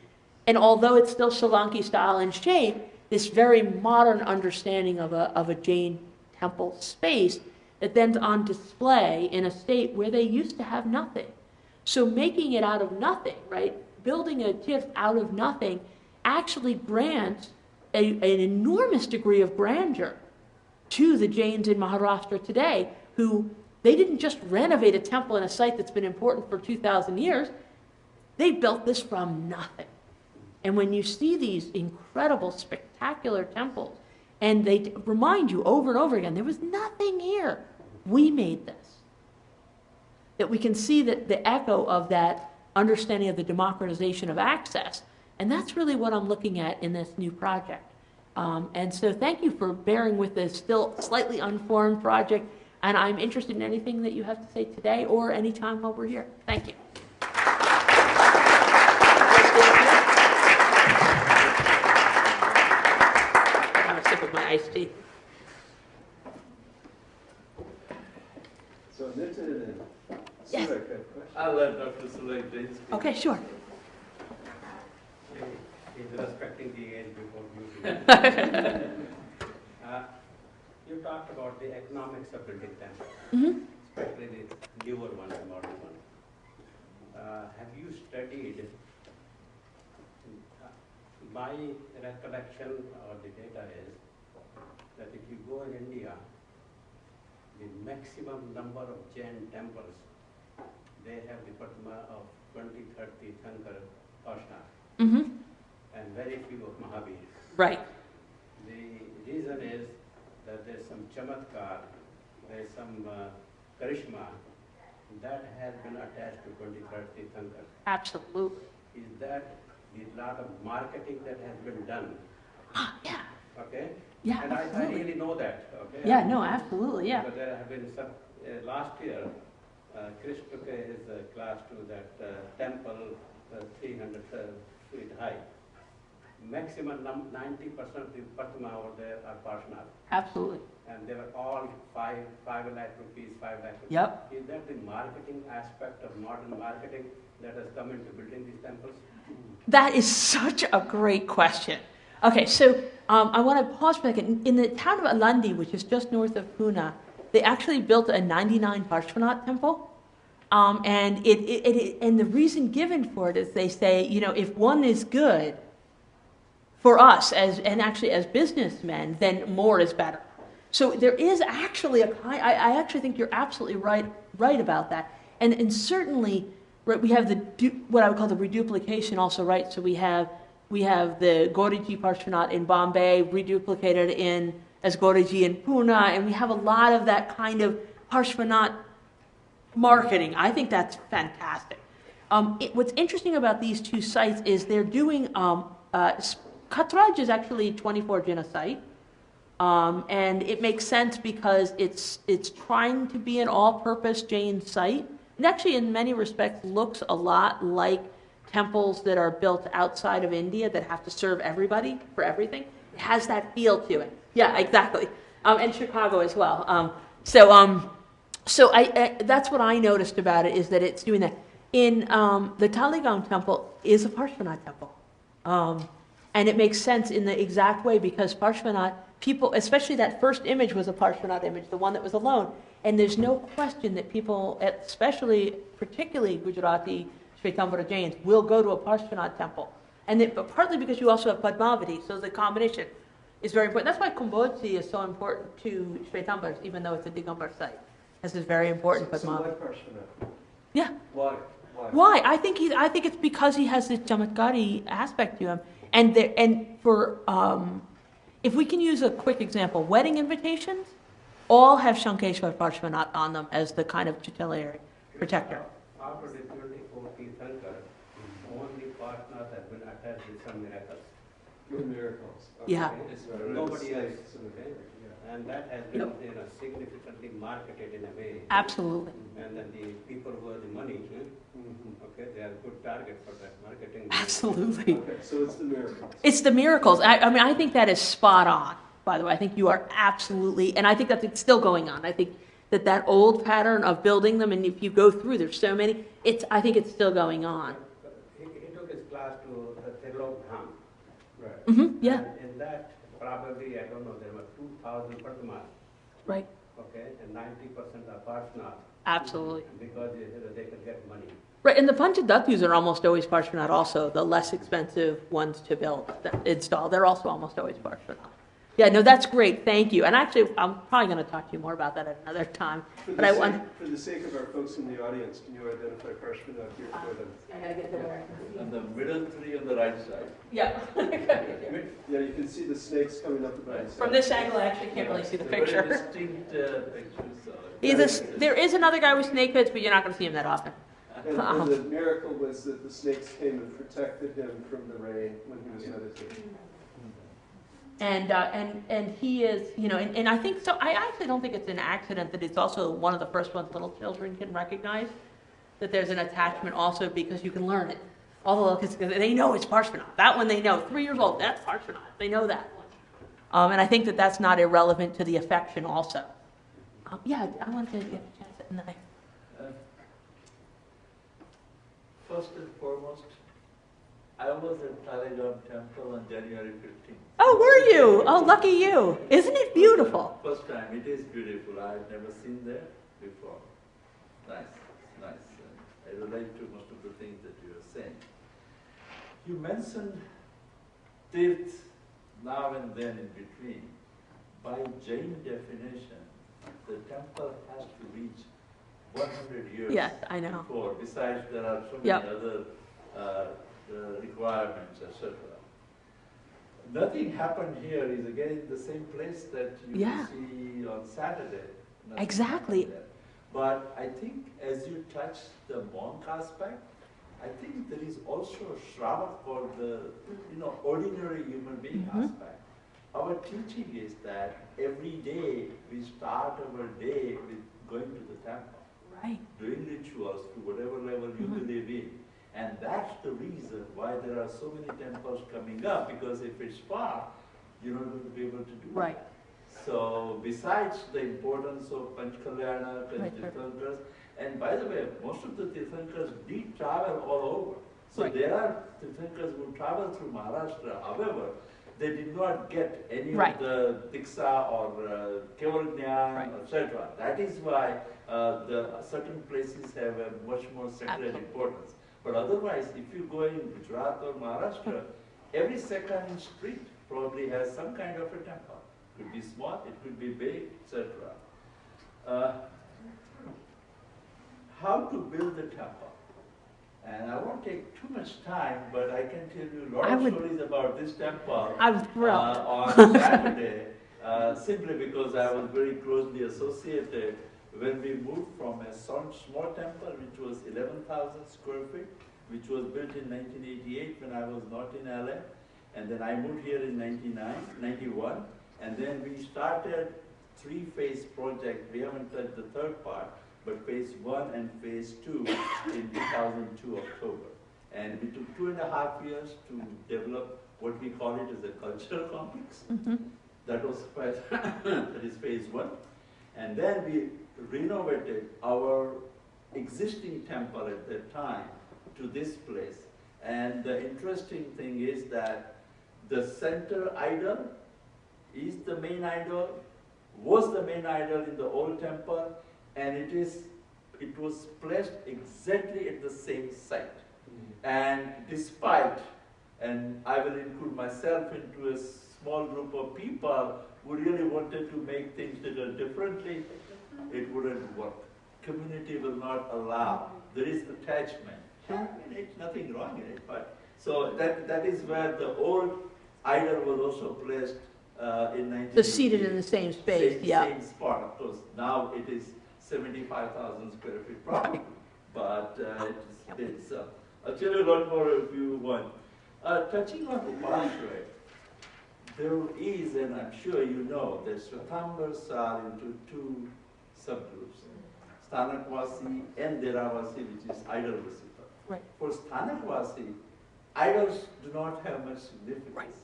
and although it's still Solanki style in shape, this very modern understanding of a Jain temple space that then's on display in a state where they used to have nothing. So making it out of nothing, right? Building a tirth out of nothing actually grants an enormous degree of grandeur to the Jains in Maharashtra today, who they didn't just renovate a temple in a site that's been important for 2,000 years. They built this from nothing. And when you see these incredible, spectacular temples, and they remind you over and over again, there was nothing here. We made this. That we can see that the echo of that understanding of the democratization of access. And that's really what I'm looking at in this new project. And so thank you for bearing with this still slightly unformed project. And I'm interested in anything that you have to say today or any time while we're here. Thank you. With my iced tea. So this is Yes. I'll let Dr. Sulay please. Okay, sure. He's respecting the age before you. You talked about the economics of building temples, especially the newer one, the modern one. Have you studied? My recollection or the data is that if you go in India, the maximum number of Jain temples, they have the Patma of 20, 30 Thankar Ashna, and very few of Mahavir. Right. The reason is that there's some chamatkar, there's some karishma that has been attached to 20, 30 Thankar. Absolutely. Is that a lot of marketing that has been done? Yeah. Okay? Yeah, and I really know that. Okay? Yeah, no, absolutely, yeah. But there have been some, last year, Chris took his class to that temple, 300 feet high. Maximum 90% of the Patma over there are Parshnad. Absolutely. And they were all 5 lakh rupees, 5 lakh rupees. Yep. Is that the marketing aspect of modern marketing that has come into building these temples? That is such a great question. Okay, so I want to pause for a second. In the town of Alandi, which is just north of Pune, they actually built a 99 Parshvanat temple. And and the reason given for it is they say, you know, if one is good for us and actually as businessmen, then more is better. So there is actually I actually think you're absolutely right about that. And certainly, right, we have what I would call the reduplication also, right? So we have the Gauriji Parshvanat in Bombay reduplicated as Gauriji in Pune, and we have a lot of that kind of Parshvanat marketing. I think that's fantastic. What's interesting about these two sites is they're doing Katraj is actually 24 Jinas site. And it makes sense because it's trying to be an all-purpose Jain site. It actually, in many respects, looks a lot like temples that are built outside of India that have to serve everybody for everything. It has that feel to it. Yeah, exactly. And Chicago as well. So that's what I noticed about it, is that it's doing that. In the Taligaon temple is a Parshvanat temple. And it makes sense in the exact way, because Parshvanat, people, especially that first image was a Parshvanat image, the one that was alone. And there's no question that people, especially, particularly Gujarati Shvetambara Jains, will go to a Parshvanat temple. And but partly because you also have Padmavati, so the combination is very important. That's why Kumbhodji is so important to Shvetambars, even though it's a Digambar site. This is very important Padmavati. So why Parshvanat? Yeah. Why? Why? I think it's because he has this chamatkari aspect to him. If we can use a quick example, wedding invitations all have Shankeshwar Parshvanat on them as the kind of tutelary protector. After the 24 Tirthankar, only partners have been attached with some miracles. With miracles. Okay. Yeah. Nobody else. Okay? And that has been significantly marketed in a way. Absolutely. And then the people who have the money, okay, they are a good target for that marketing. Absolutely. Okay, so it's the miracles. It's the miracles. I mean, I think that is spot on, by the way. I think you are absolutely, and I think that it's still going on. I think that old pattern of building them, and if you go through, there's so many, I think it's still going on. He took his class to the Trilok Dham. Right. Mm-hmm, yeah. And in that, probably, I don't know, there were 2,000 Padmas. Right. Okay, and 90% are Parshvanat. Absolutely. Because they could get money. Right, and the Panchadatus are almost always Parshvanat also, the less expensive ones to build, install. They're also almost always Parshvanat. Yeah, no, that's great. Thank you. And actually, I'm probably going to talk to you more about that at another time. For the sake of our folks in the audience, can you identify Parshvanat here for them? I got to get there. And the middle three on the right side. Yeah. Yeah, you can see the snakes coming up the right side. From this angle, I actually can't really see the Very picture. distinct pictures. There is another guy with snake pits, but you're not going to see him that often. And the miracle was that the snakes came and protected him from the rain when he was meditating. And he is, and I think so. I actually don't think it's an accident that it's also one of the first ones little children can recognize, that there's an attachment also because you can learn it. All the little kids, they know it's Parshvanat. That one they know. 3 years old, that's Parshvanat. They know that one. And I think that that's not irrelevant to the affection also. Yeah, I wanted to get a chance at that. First and foremost, I was at Taligaon Temple on January 15th. Oh, were you? Oh, lucky you. Isn't it beautiful? First time. It is beautiful. I had never seen there before. Nice, nice. I relate to most of the things that you are saying. You mentioned tirth now and then in between. By Jain definition, the temple has to reach 100 years Yes, I know. before. Besides, there are so many Yep. other requirements, etc. Nothing happened here is again the same place that you Yeah. see on Saturday. Nothing Exactly. happened there. But I think as you touch the monk aspect, I think there is also a shravak for the ordinary human being aspect. Our teaching is that every day we start our day with going to the temple, Right. doing rituals to whatever level you believe in. And that's the reason why there are so many temples coming up, because if it's far, you're not going to be able to do Right. that. So besides the importance of Panchkalyana, Right. Tirthankars, and by the way, most of the Tirthankars did travel all over. So Right. there are Tirthankars who travel through Maharashtra. However, they did not get any Right. of the Diksha or Keval Jnana, Right. etc. That is why the certain places have a much more sacred Absolutely. importance. But otherwise, if you go in Gujarat or Maharashtra, every second street probably has some kind of a temple. It could be small, it could be big, etc. How to build a temple? And I won't take too much time, but I can tell you a lot of stories about this temple I'm thrilled. on Saturday, simply because I was very closely associated when we moved from a small temple, which was 11,000 square feet, which was built in 1988 when I was not in LA, And then I moved here in 91, and then we started 3-phase project. We haven't touched the third part, but phase 1 and phase 2 in 2002 October. And we took 2.5 years to develop what we call it as a cultural complex. That was that is phase 1. And then we renovated our existing temple at that time to this place. And the interesting thing is that the center idol is the main idol, was the main idol in the old temple, and it was placed exactly at the same site. And despite, and I will include myself into a small group of people who really wanted to make things a little differently, it wouldn't work. Community will not allow. There is attachment. It's nothing wrong in it, but so that is where the old idol was also placed in 19. So seated in the same space, Same spot, of course. Now it is 75,000 square feet property, but it's I'll tell you a lot more if you want. Touching on Upashraya, there is, and I'm sure you know, that Svatambars are into 2 subgroups, Sthanakvasi and Deravasi, which is idol worshipper. Right. For Sthanakvasi, idols do not have much significance. Right.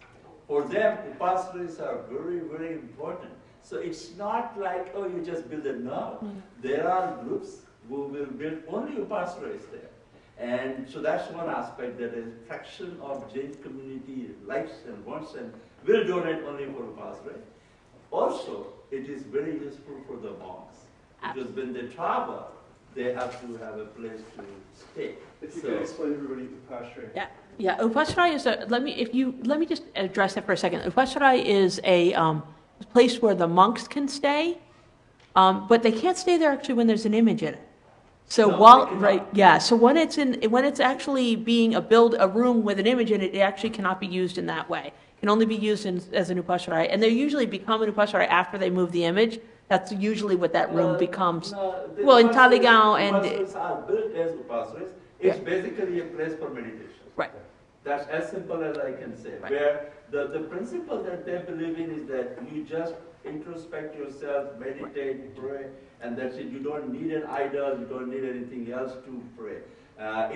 For them, Upashrayas are very, very important. So it's not like, oh, you just build it now. There are groups who will build only Upashrayas there. And so that's one aspect, that a fraction of Jain community likes and wants and will donate only for Upashraya. Also, it is very useful for the monks, because when they travel, they have to have a place to stay. If you could explain everybody Upashraya. Yeah. Upashraya is let me just address that for a second. Upashraya is a place where the monks can stay, but they can't stay there actually when there's an image in it. So so when it's actually being a room with an image in it, it actually cannot be used in that way. It can only be used as an Upashraya, and they usually become an Upashraya after they move the image. That's usually what that room becomes. Well, in Talegaon and Upashrayas are built as Upashrayas. It's basically a place for meditation. Right. That's as simple as I can say. Right. Where the principle that they believe in is that you just introspect yourself, meditate, pray, and that's it. You don't need an idol, you don't need anything else to pray.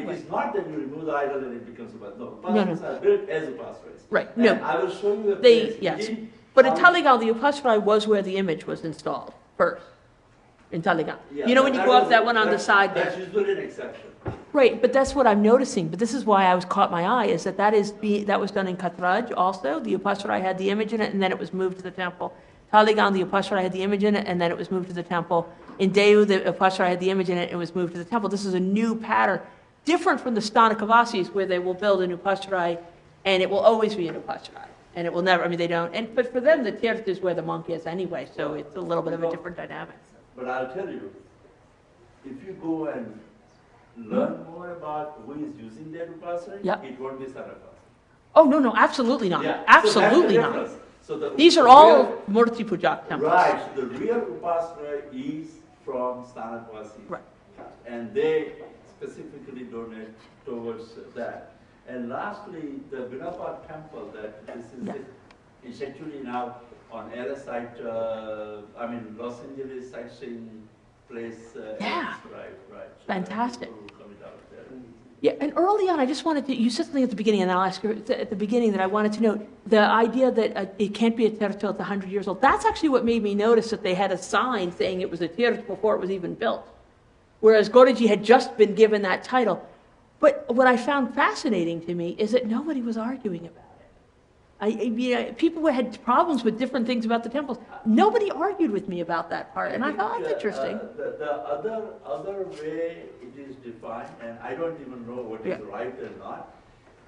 It is not that you remove the idol and it becomes Upashrayas. No, Upashrayas are built as Upashrayas. Right. And No. I will show you a place. Yes. But in Talegaon, the Upashraya was where the image was installed first. In Talegaon. Yeah, You know when you go up that one on the side there? That's usually an exception. Right, but that's what I'm noticing. But this is why I was caught my eye, is that that was done in Katraj also. The Upashraya had the image in it, and then it was moved to the temple. Talegaon, the Upashraya had the image in it, and then it was moved to the temple. In Deu, the Upashraya had the image in it, and it was moved to the temple. This is a new pattern, different from the Sthanakavasis, where they will build an Upashraya, and it will always be an Upashraya. And it will never, they don't. But for them, the Tirt is where the monk is anyway, so it's a little bit of a different dynamic. But I'll tell you, if you go and learn more about who is using that Upashraya, it won't be Sarabhas. Oh, no, absolutely not. Yeah. Absolutely so not. So These are all Murti Pujak temples. Right, so the real Upashraya is from Sthanakvasi. Right. And they specifically donate towards that. And lastly, the Vinapa temple, that this is it's actually now on air site, Los Angeles sightseeing place. Right. So Fantastic. people coming out there. Yeah, and early on, I just wanted to, you said something at the beginning, and I'll ask you at the beginning that I wanted to note, the idea that it can't be a Tirt till it's 100 years old. That's actually what made me notice that they had a sign saying it was a Tirt before it was even built. Whereas Guruji had just been given that title. But what I found fascinating to me is that nobody was arguing about it. People had problems with different things about the temples. Nobody argued with me about that part, and I thought that's interesting. The other way it is defined, and I don't even know what is right or not.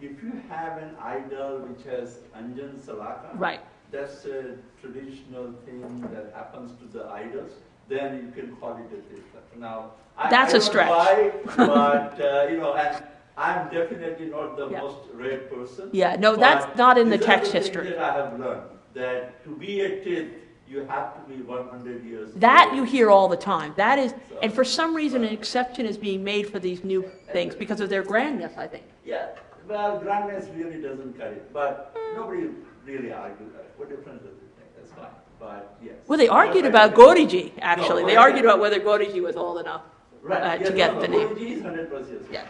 If you have an idol which has Anjan Salaka, that's a traditional thing that happens to the idols, then you can call it a Tirtha. Now, that's a stretch. Why, but and I'm definitely not the most read person. Yeah, no, that's not in the text history. That I have learned that to be a Tirth, you have to be 100 years. That you hear all the time. That is, and for some reason, an exception is being made for these new things because of their grandness, I think. Yeah, well, grandness really doesn't cut it, but nobody really argued that. What difference does it make? That's fine. But yes. Well, they argued about Gauriji, actually. They argued about whether Gauriji was old enough to get the name. Gauriji is 100%. Yeah.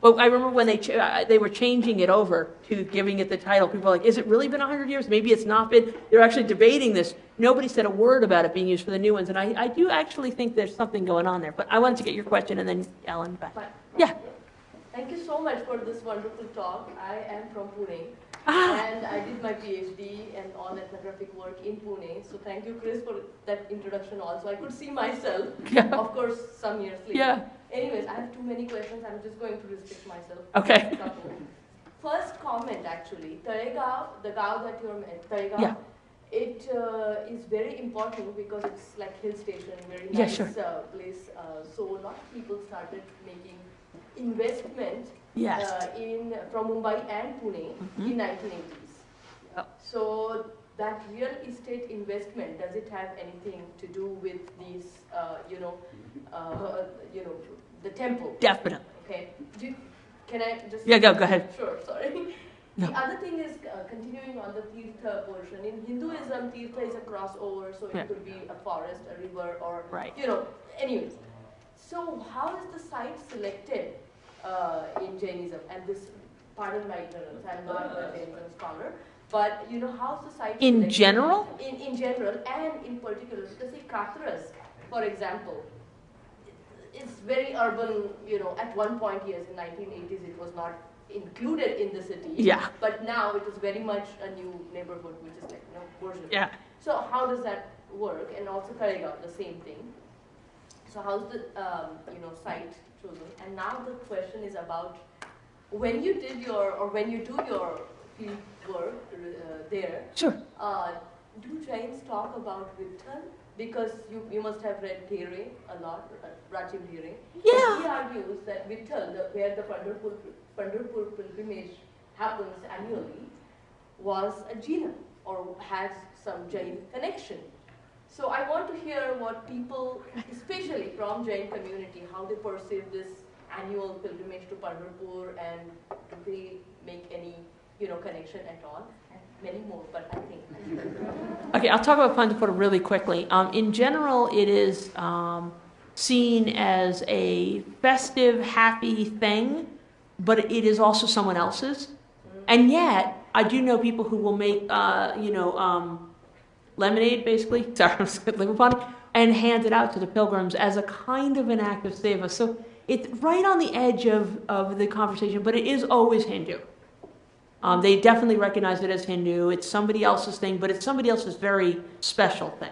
Well, I remember when they were changing it over to giving it the title. People were like, is it really been 100 years? Maybe it's not been. They're actually debating this. Nobody said a word about it being used for the new ones. And I do actually think there's something going on there. But I wanted to get your question and then Ellen back. Yeah. Thank you so much for this wonderful talk. I am from Pune. And I did my PhD and all ethnographic work in Pune. So thank you, Chris, for that introduction also. I could see myself, of course, some years later. Yeah. Anyways, I have too many questions. I'm just going to restrict myself. Okay. First comment, actually. Talegaon, the Gao that you're Talegaon, it is very important because it's like hill station, very nice place. So a lot of people started making investment from Mumbai and Pune in 1980s. So that real estate investment, does it have anything to do with these, the temple? Definitely. Okay. Can I just? Yeah, go ahead. Sure, sorry. No. The other thing is continuing on the Tirtha portion. In Hinduism, Tirtha is a crossover, so it could be a forest, a river, or, anyways. So how is the site selected in Jainism? And this, pardon my ignorance, I'm not a Jainism scholar, but how's the site in selected? general? In general, and in particular, because say Katras, for example, it's very urban, at one point, yes, in 1980s, it was not included in the city. Yeah. But now it is very much a new neighborhood, which is like version. Yeah. So how does that work? And also Talegaon, the same thing. So how's the site chosen? And now the question is about when you did when you do your field work there. Sure. Do Jains talk about Virchand? Because you must have read Dhere a lot, Rachim Dhere. Yeah. He argues that Virchand, where the Pandharpur pilgrimage happens annually, was a Jina or has some Jain connection. So I want to hear what people, especially from Jain community, how they perceive this annual pilgrimage to Pandharpur, and do they make any connection at all? Many more, but I think. Okay, I'll talk about Pandharpur really quickly. In general, it is seen as a festive, happy thing, but it is also someone else's. And yet, I do know people who will make, lemonade, basically, and hand it out to the pilgrims as a kind of an act of seva. So it's right on the edge of the conversation, but it is always Hindu. They definitely recognize it as Hindu. It's somebody else's thing, but it's somebody else's very special thing.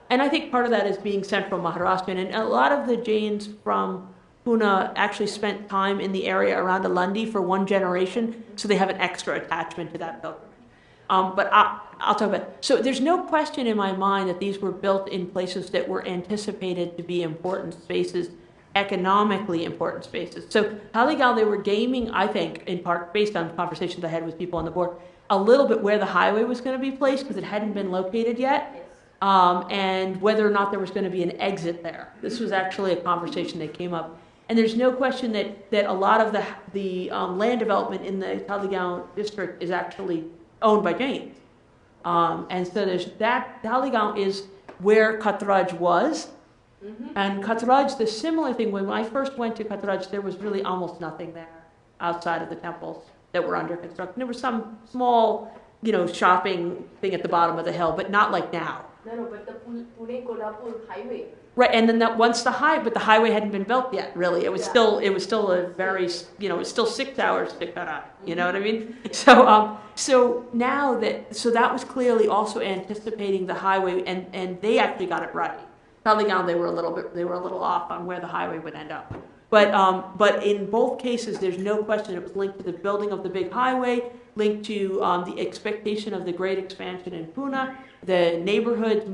And I think part of that is being sent from Maharashtra. And a lot of the Jains from Pune actually spent time in the area around Alandi for one generation, so they have an extra attachment to that pilgrimage. But I'll talk about it. So there's no question in my mind that these were built in places that were anticipated to be important spaces, economically important spaces. So Talegaon, they were gaming, I think, in part based on conversations I had with people on the board, a little bit where the highway was going to be placed because it hadn't been located yet, and whether or not there was going to be an exit there. This was actually a conversation that came up. And there's no question that a lot of the land development in the Talegaon district is actually owned by Jains. And so there's that. Talegaon is where Katraj was. And Katraj, the similar thing, when I first went to Katraj, there was really almost nothing there outside of the temples that were under construction. There was some small, shopping thing at the bottom of the hill, but not like now. No, but the Pune-Kolhapur highway. Right, and then but the highway hadn't been built yet, really. It was still a very, it was still 6 hours to Katraj, you know what I mean? So now that was clearly also anticipating the highway, and they actually got it right. Talegaon, they were a little off on where the highway would end up. But in both cases, there's no question it was linked to the building of the big highway, linked to the expectation of the great expansion in Pune, the neighborhoods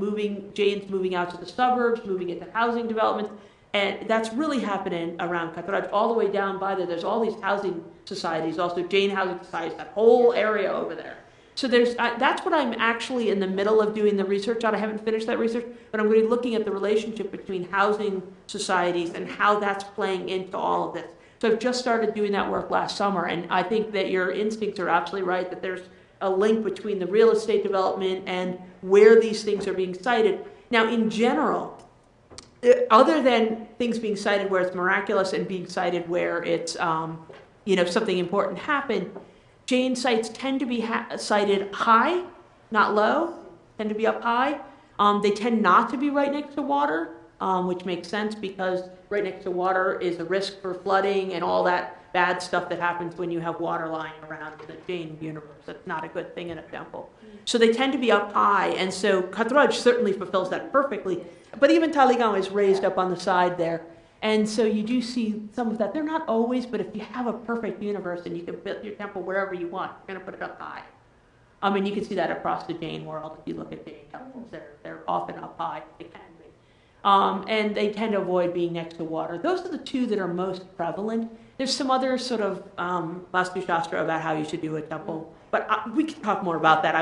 Jains moving out to the suburbs, moving into housing developments, and that's really happening around Katraj. All the way down by there, there's all these housing societies, also Jain housing societies, that whole area over there. So that's what I'm actually in the middle of doing the research on. I haven't finished that research, but I'm going to be looking at the relationship between housing societies and how that's playing into all of this. So I've just started doing that work last summer, and I think that your instincts are absolutely right, that there's a link between the real estate development and where these things are being cited. Now, in general, other than things being cited where it's miraculous and being cited where it's, something important happened, Jain sites tend to be cited high, not low, tend to be up high. They tend not to be right next to water, which makes sense because right next to water is a risk for flooding and all that bad stuff that happens when you have water lying around in the Jain universe. That's not a good thing in a temple. So they tend to be up high, and so Khatraj certainly fulfills that perfectly. But even Talegaon is raised up on the side there. And so you do see some of that. They're not always, but if you have a perfect universe and you can build your temple wherever you want, you're going to put it up high. You can see that across the Jain world. If you look at Jain temples, they're often up high. They can be. And they tend to avoid being next to water. Those are the two that are most prevalent. There's some other sort of Vastu Shastra about how you should do a temple, but we can talk more about that.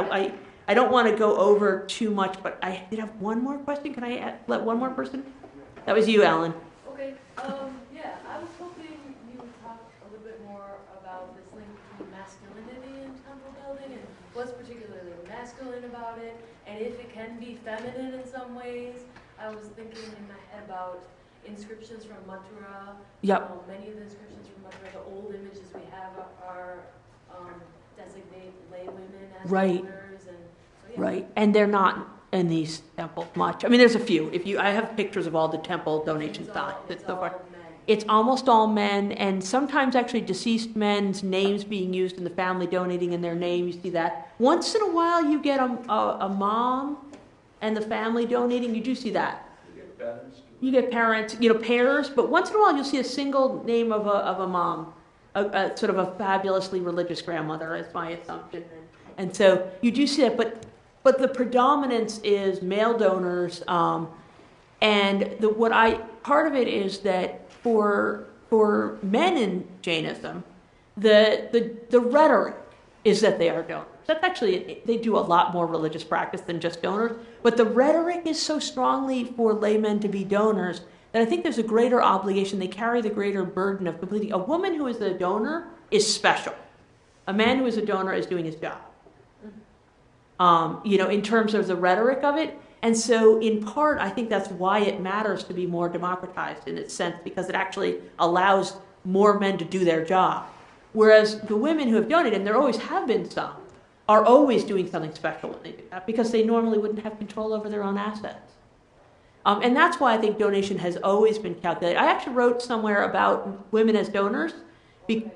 I don't want to go over too much, but I did have one more question. Can I let one more person? That was you, Alan. Okay. Yeah, I was hoping you would talk a little bit more about this link between masculinity and temple building and what's particularly masculine about it, and if it can be feminine in some ways. I was thinking in my head about inscriptions from Mathura. Yep. Many of the inscriptions from Mathura, the old images we have are designate lay women as donors, and so yeah. Right, and they're not in these temples much. There's a few. I have pictures of all the temple donation signs. It's almost all men, and sometimes actually deceased men's names being used in the family donating in their name. You see that. Once in a while you get a mom and the family donating. You do see that. You get parents, pairs, but once in a while you'll see a single name of a mom, a sort of a fabulously religious grandmother, is my assumption. And so you do see that, but the predominance is male donors, and part of it is that for men in Jainism, the rhetoric is that they are donors. That's actually, they do a lot more religious practice than just donors, but the rhetoric is so strongly for laymen to be donors that I think there's a greater obligation. They carry the greater burden of completing. A woman who is a donor is special. A man who is a donor is doing his job. In terms of the rhetoric of it. And so in part, I think that's why it matters to be more democratized in its sense, because it actually allows more men to do their job. Whereas the women who have donated, and there always have been some, are always doing something special when they do that, because they normally wouldn't have control over their own assets. And that's why I think donation has always been calculated. I actually wrote somewhere about women as donors.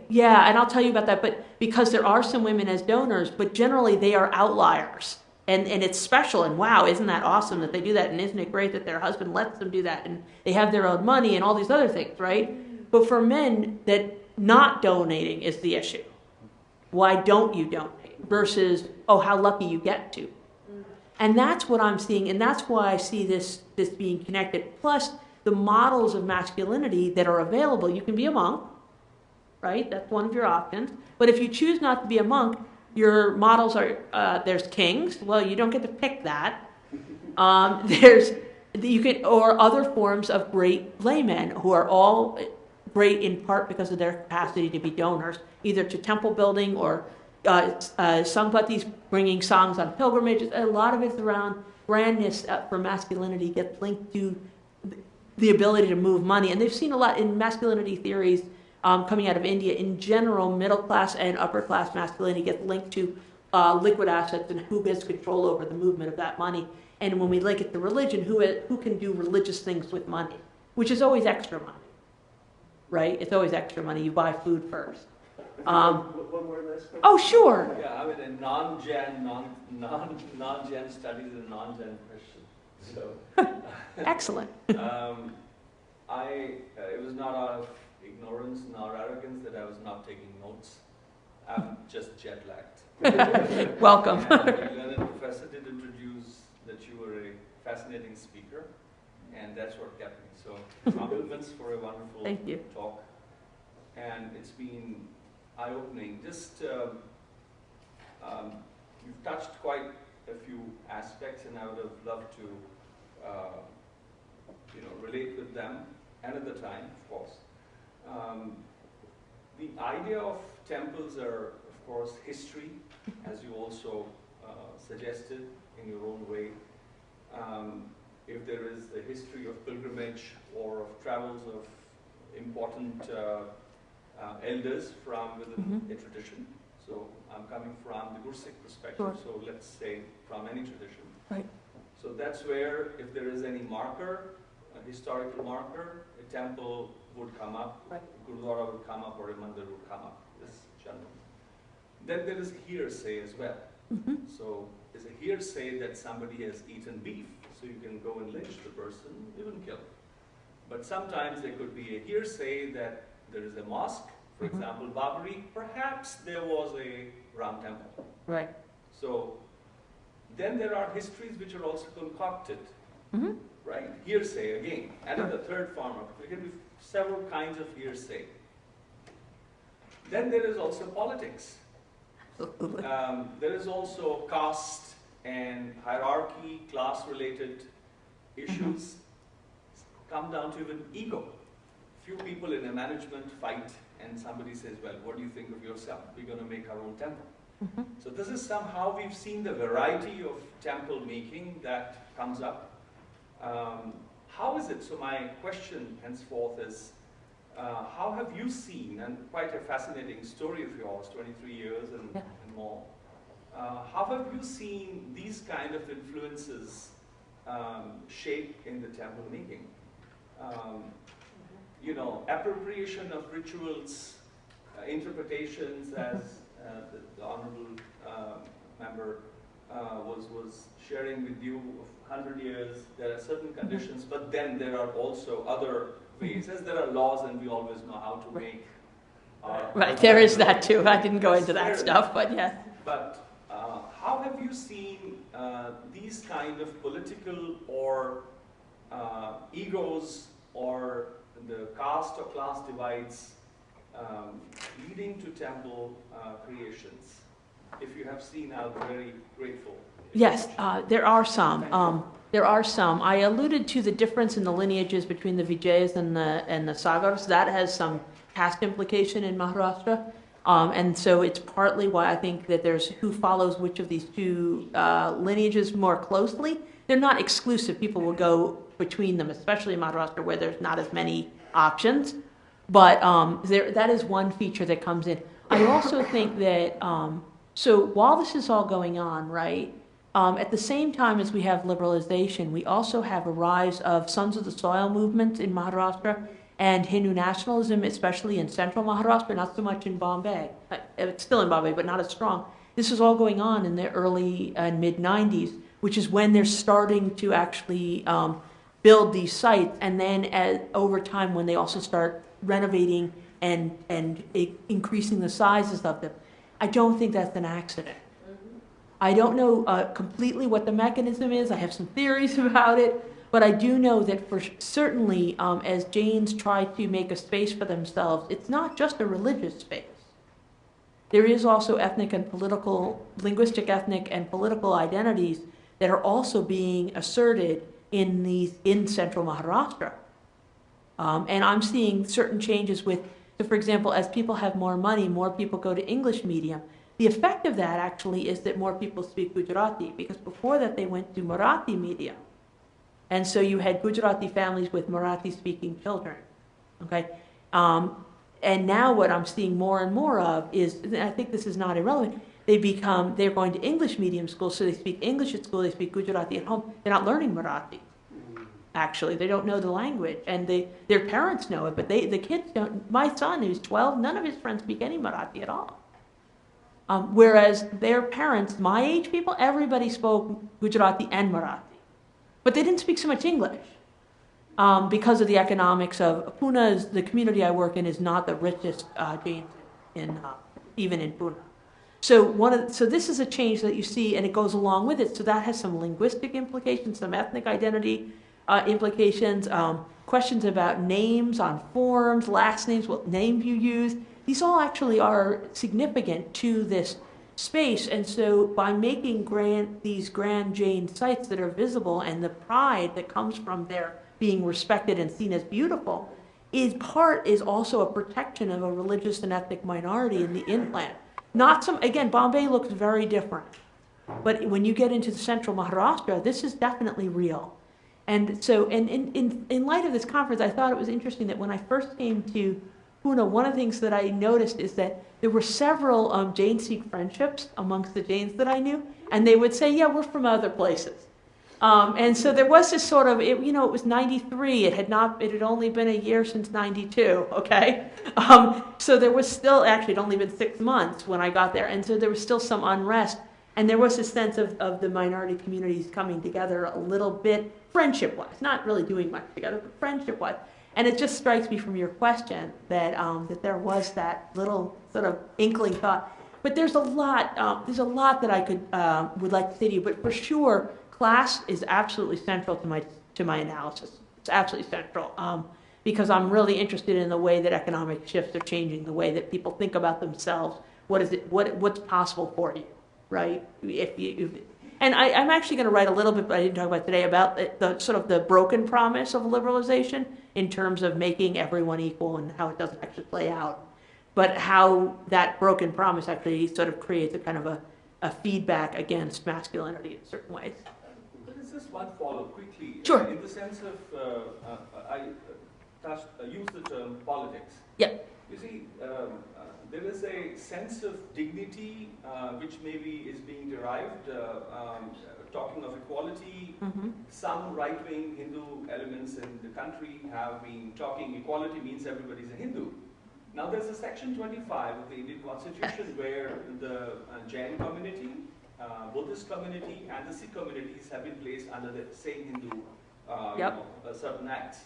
Yeah, and I'll tell you about that, but because there are some women as donors, but generally they are outliers. And it's special, and wow, isn't that awesome that they do that, and isn't it great that their husband lets them do that, and they have their own money and all these other things, right? But for men, that not donating is the issue. Why don't you donate? Versus, oh, how lucky you get to. And that's what I'm seeing, and that's why I see this being connected. Plus, the models of masculinity that are available. You can be a monk, right? That's one of your options. But if you choose not to be a monk, your models are, there's kings. Well, you don't get to pick that. Or other forms of great laymen who are all great in part because of their capacity to be donors, either to temple building or Sangpatis bringing songs on pilgrimages. A lot of it's around grandness for masculinity gets linked to the ability to move money. And they've seen a lot in masculinity theories coming out of India. In general, middle class and upper class masculinity gets linked to liquid assets and who gets control over the movement of that money. And when we link it to religion, who can do religious things with money, which is always extra money, right? It's always extra money. You buy food first. One more last question. Oh, sure. Yeah, in non-Jain studies and non-Jain Christian. So, excellent. It was not out of ignorance nor arrogance that I was not taking notes. I'm just jet lagged. Welcome. And the learned professor did introduce that you were a fascinating speaker, and that's what kept me. So compliments for a wonderful Thank you. talk, and it's been eye-opening. Just you've touched quite a few aspects, and I would have loved to relate with them another time, of course. the idea of temples are, of course, history, as you also suggested in your own way. If there is a history of pilgrimage or of travels of important elders from within a tradition. So I'm coming from the Gursikh perspective, so let's say from any tradition. Right. So that's where, if there is any marker, a historical marker, a temple would come up, right. a Gurdwara would come up, or a mandir would come up, this general. Then there is hearsay as well. So it's a hearsay that somebody has eaten beef, so you can go and lynch the person, even kill. But sometimes there could be a hearsay that there is a mosque, for example, Babri, perhaps there was a Ram temple. Right. So then there are histories which are also concocted, right? Hearsay again, another third form of it. There can be several kinds of hearsay. Then there is also politics. There is also caste and hierarchy, class-related issues. Come down to even ego. Few people in a management fight and somebody says, well, what do you think of yourself? We're going to make our own temple. So this is somehow we've seen the variety of temple making that comes up. How is it? So my question henceforth is, how have you seen, and quite a fascinating story of yours, 23 years and more, how have you seen these kind of influences shape in the temple making? You know, appropriation of rituals, interpretations, as the honorable member was sharing with you of 100 years. There are certain conditions, but then there are also other ways, as there are laws, and we always know how to make. Right, there is that too. I didn't go into that stuff, but yeah. But how have you seen these kind of political or egos or the caste or class divides leading to temple creations? If you have seen, I'll be very grateful. Yes, there are some. There are some. I alluded to the difference in the lineages between the Vijayas and the Sagars. That has some caste implication in Maharashtra. And so it's partly why I think that there's who follows which of these two lineages more closely. They're not exclusive. People will go between them, especially in Maharashtra where there's not as many options. But that is one feature that comes in. I also think that, so while this is all going on, right, at the same time as we have liberalization, we also have a rise of Sons of the Soil movement in Maharashtra and Hindu nationalism, especially in central Maharashtra, not so much in Bombay. It's still in Bombay, but not as strong. This is all going on in the early and mid-90s, which is when they're starting to actually build these sites, and then over time when they also start renovating and increasing the sizes of them. I don't think that's an accident. I don't know completely what the mechanism is. I have some theories about it, but I do know that for certainly as Jains try to make a space for themselves, it's not just a religious space. There is also ethnic and political, linguistic, ethnic, and political identities that are also being asserted in central Maharashtra. And I'm seeing certain changes with, so for example, as people have more money, more people go to English medium. The effect of that actually is that more people speak Gujarati, because before that they went to Marathi medium. And so you had Gujarati families with Marathi-speaking children, okay? And now what I'm seeing more and more of is, and I think this is not irrelevant, they're going to English medium school, so they speak English at school, they speak Gujarati at home. They're not learning Marathi, actually. They don't know the language, and their parents know it, but the kids don't. My son, who's 12, none of his friends speak any Marathi at all. Whereas their parents, my age people, everybody spoke Gujarati and Marathi. But they didn't speak so much English because of the economics of Pune. The community I work in is not the richest Jain even in Pune. So this is a change that you see, and it goes along with it. So that has some linguistic implications, some ethnic identity implications, questions about names on forms, last names, what name you use. These all actually are significant to this space, and so by making these grand Jain sites that are visible and the pride that comes from their being respected and seen as beautiful, is also a protection of a religious and ethnic minority in the inland. Not some, again, Bombay looks very different. But when you get into the central Maharashtra, this is definitely real. And so, and in light of this conference, I thought it was interesting that when I first came to Pune, one of the things that I noticed is that there were several Jain-Sikh friendships amongst the Jains that I knew, and they would say, yeah, we're from other places. And so there was this sort of, it was 93, it had only been a year since 92, okay? So there was still, actually it'd only been 6 months when I got there, and so there was still some unrest. And there was this sense of the minority communities coming together a little bit, friendship-wise, not really doing much together, but friendship-wise. And it just strikes me from your question that there was that little sort of inkling thought. But there's a lot that I would like to say to you. But for sure, class is absolutely central to my analysis. It's absolutely central because I'm really interested in the way that economic shifts are changing, the way that people think about themselves. What's possible for you? Right? And I'm actually going to write a little bit, but I didn't talk about today, about the sort of the broken promise of liberalization in terms of making everyone equal and how it doesn't actually play out. But how that broken promise actually sort of creates a kind of a feedback against masculinity in certain ways. There's just one follow-up quickly. Sure. In the sense of, I used the term politics. Yeah. You see, there is a sense of dignity which maybe is being derived, talking of equality. Mm-hmm. Some right-wing Hindu elements in the country have been talking equality means everybody's a Hindu. Now there's a section 25 of the Indian Constitution where the Jain community, Buddhist community and the Sikh communities have been placed under the same Hindu certain acts.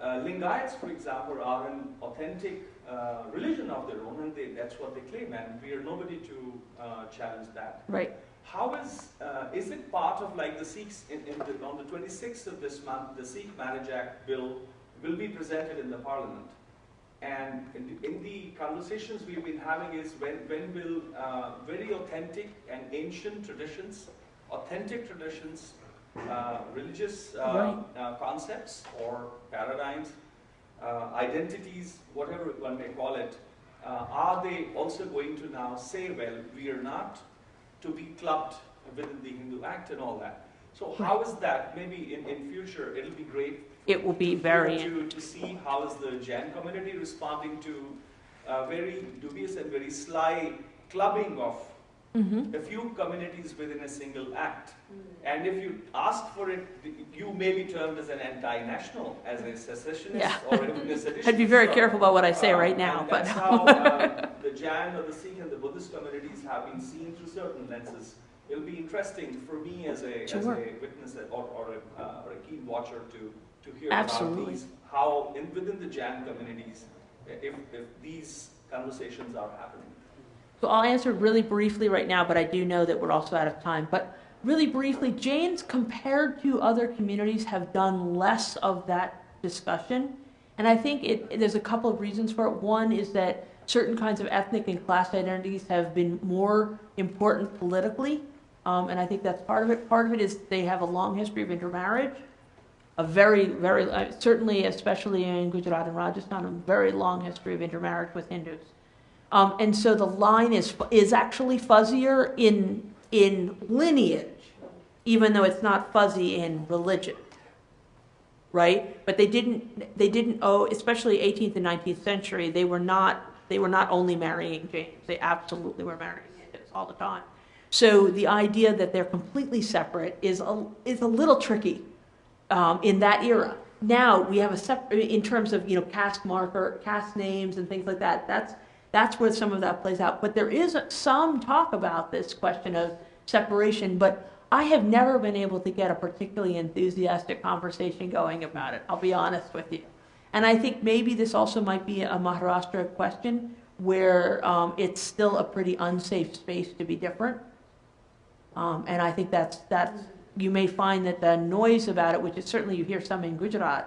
Lingayats, for example, are an authentic religion of their own, and that's what they claim, and we are nobody to challenge that. Right. How is it part of like the Sikhs, on the 26th of this month, the Sikh Marriage Act bill will be presented in the parliament. And in the conversations we've been having is when will very authentic and ancient traditions, religious concepts or paradigms, identities, whatever one may call it, are they also going to now say, well, we are not to be clubbed within the Hindu Act and all that? So how is that? Maybe in future it'll be great. It will be very to see how is the Jain community responding to very dubious and very sly clubbing of a few communities within a single act. And if you ask for it, you may be termed as an anti-national, as a secessionist or even a seditionist. I'd be very careful about what I say right now. But that's how the Jain or the Sikh and the Buddhist communities have been seen through certain lenses. It'll be interesting for me as a witness or a keen watcher to hear about these, how within the Jain communities, if these conversations are happening. So I'll answer really briefly right now, but I do know that we're also out of time. But really briefly, Jains compared to other communities have done less of that discussion. And I think there's a couple of reasons for it. One is that certain kinds of ethnic and class identities have been more important politically. And I think that's part of it. Part of it is they have a long history of intermarriage. A very, very, certainly, especially in Gujarat and Rajasthan, a very long history of intermarriage with Hindus. And so the line is actually fuzzier in lineage, even though it's not fuzzy in religion, right? But they didn't owe, especially 18th and 19th century, they were not only marrying Jains. They absolutely were marrying Hindus all the time. So the idea that they're completely separate is a little tricky in that era. Now we have a separate, in terms of caste names and things like that. That's where some of that plays out. But there is some talk about this question of separation, but I have never been able to get a particularly enthusiastic conversation going about it, I'll be honest with you. And I think maybe this also might be a Maharashtra question where it's still a pretty unsafe space to be different. And I think that's you may find that the noise about it, which is certainly you hear some in Gujarat,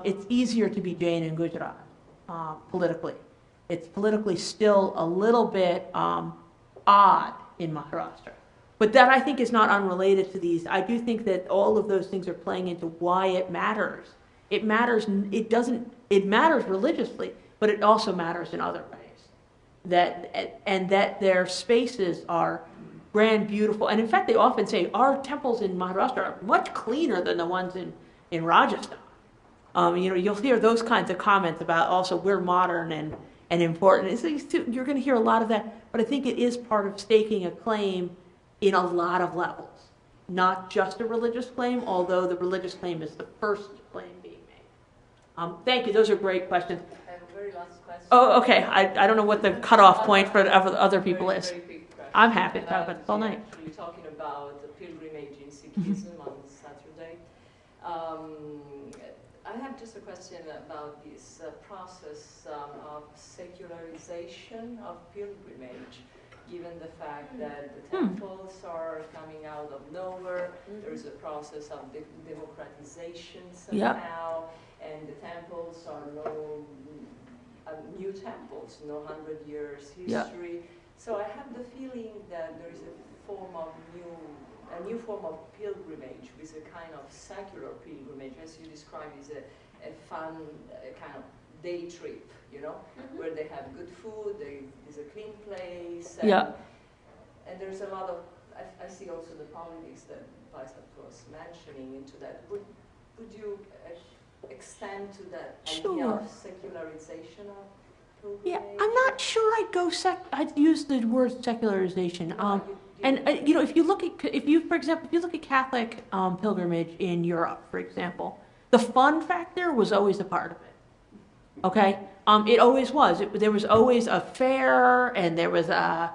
it's easier to be Jain in Gujarat politically. It's politically still a little bit odd in Maharashtra. But that I think is not unrelated to these. I do think that all of those things are playing into why it matters It matters. It matters religiously, but it also matters in other ways. That their spaces are grand, beautiful, and in fact, they often say our temples in Maharashtra are much cleaner than the ones in Rajasthan. You'll hear those kinds of comments about also we're modern and important. You're going to hear a lot of that, but I think it is part of staking a claim in a lot of levels. Not just a religious claim, although the religious claim is the first claim being made. Thank you. Those are great questions. I have a very last question. Oh, okay. I don't know what the cutoff point for other people is. Very quick question. I'm happy to talk about this all night. Actually, talking about the pilgrimage in Sikhism on Saturday. I have just a question about this process of secularization of pilgrimage, given the fact that the temples are coming out of nowhere. There is a process of democratization somehow, and the temples are no new temples, no 100 years history. So I have the feeling that there is a new form of pilgrimage with a kind of secular pilgrimage, as you described, is a fun kind of day trip, where they have good food, there's a clean place, and there's a lot of, I see also the politics that Vaisat was mentioning into that. Would you extend to that idea of secularization of pilgrimage? Yeah, I'm not sure I'd use the word secularization. If you look at Catholic pilgrimage in Europe, for example, the fun factor was always a part of it. Okay, it always was. There was always a fair, and there was an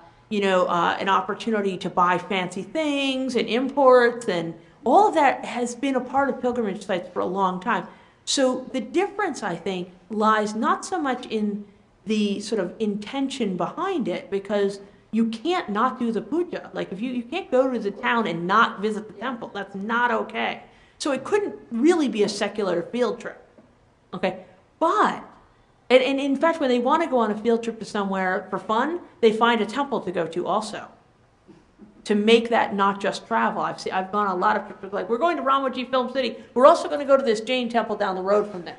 opportunity to buy fancy things and imports, and all of that has been a part of pilgrimage sites for a long time. So the difference, I think, lies not so much in the sort of intention behind it, because you can't not do the puja. Like if you can't go to the town and not visit the temple. That's not okay. So it couldn't really be a secular field trip. Okay, but and in fact, when they want to go on a field trip to somewhere for fun, they find a temple to go to also, to make that not just travel. I've gone on a lot of trips, like, we're going to Ramoji Film City. We're also going to go to this Jain temple down the road from there.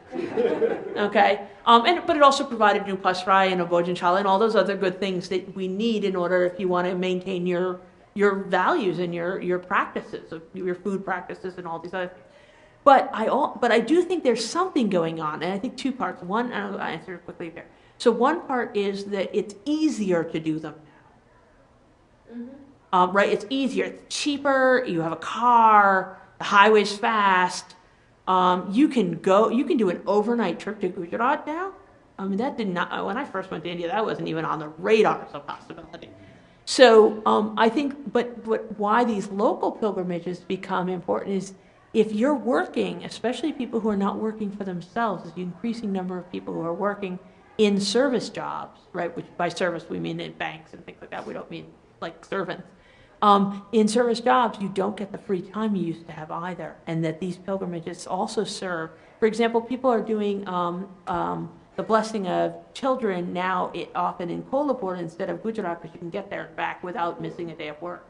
Okay? But it also provided new pasrai and a bhojanshala and all those other good things that we need in order, if you want to maintain your values and your practices, your food practices and all these other things. But I do think there's something going on, and I think two parts. One, and I'll answer it quickly here. So one part is that it's easier to do them now. Right? It's easier. It's cheaper. You have a car. The highway's fast. You can do an overnight trip to Gujarat now. I mean, that did not, when I first went to India, that wasn't even on the radar as a possibility. So I think, but why these local pilgrimages become important is, if you're working, especially people who are not working for themselves, there's an increasing number of people who are working in service jobs, right? Which by service we mean in banks and things like that. We don't mean like servants. In service jobs, you don't get the free time you used to have either, and that these pilgrimages also serve. For example, people are doing the blessing of children now often in Kolhapur instead of Gujarat, because you can get there and back without missing a day of work.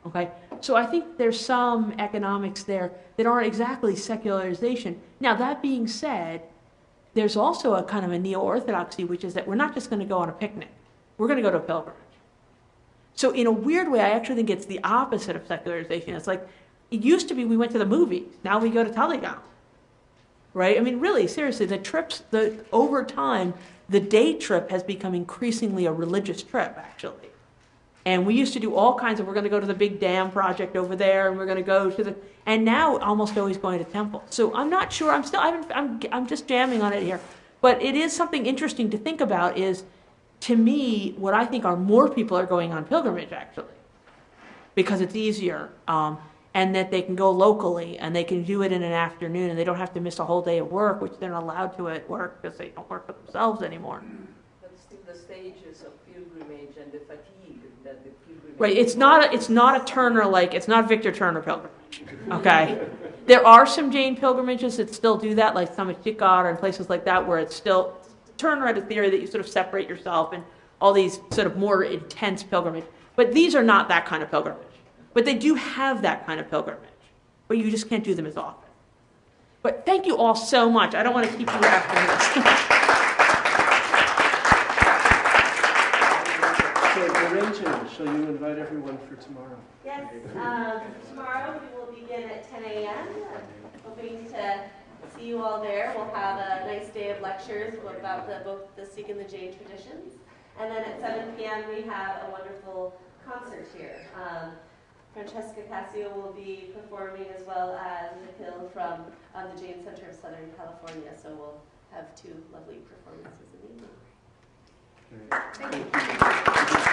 Okay, so I think there's some economics there that aren't exactly secularization. Now, that being said, there's also a kind of a neo-orthodoxy, which is that we're not just going to go on a picnic. We're going to go to a pilgrimage. So in a weird way, I actually think it's the opposite of secularization. It's like, it used to be we went to the movies. Now we go to Taligaon. Right? I mean, really, seriously, over time, the day trip has become increasingly a religious trip, actually. And we used to do all kinds of, we're going to go to the big dam project over there, and we're going to go to and now almost always going to temple. So I'm not sure, I'm just jamming on it here. But it is something interesting to think about is, to me, what I think are more people are going on pilgrimage, actually, because it's easier, and that they can go locally, and they can do it in an afternoon, and they don't have to miss a whole day of work, which they're not allowed to at work because they don't work for themselves anymore. But still the stages of pilgrimage and the fatigue that the pilgrimage... Right, it's not a Turner, it's not Victor Turner pilgrimage, okay? There are some Jain pilgrimages that still do that, like Samachikar and places like that, where it's still... Turner had a theory that you sort of separate yourself and all these sort of more intense pilgrimage. But these are not that kind of pilgrimage. But they do have that kind of pilgrimage. But you just can't do them as often. But thank you all so much. I don't want to keep you after So, Virchand, shall you invite everyone for tomorrow? Yes, tomorrow we will begin at 10 a.m. I'm hoping to see you all there. We'll have a nice day of lectures about both the Sikh and the Jain traditions. And then at 7 p.m. we have a wonderful concert here. Francesca Cassio will be performing as well as Nikhil from the Jain Center of Southern California. So we'll have two lovely performances in the evening. Great. Thank you.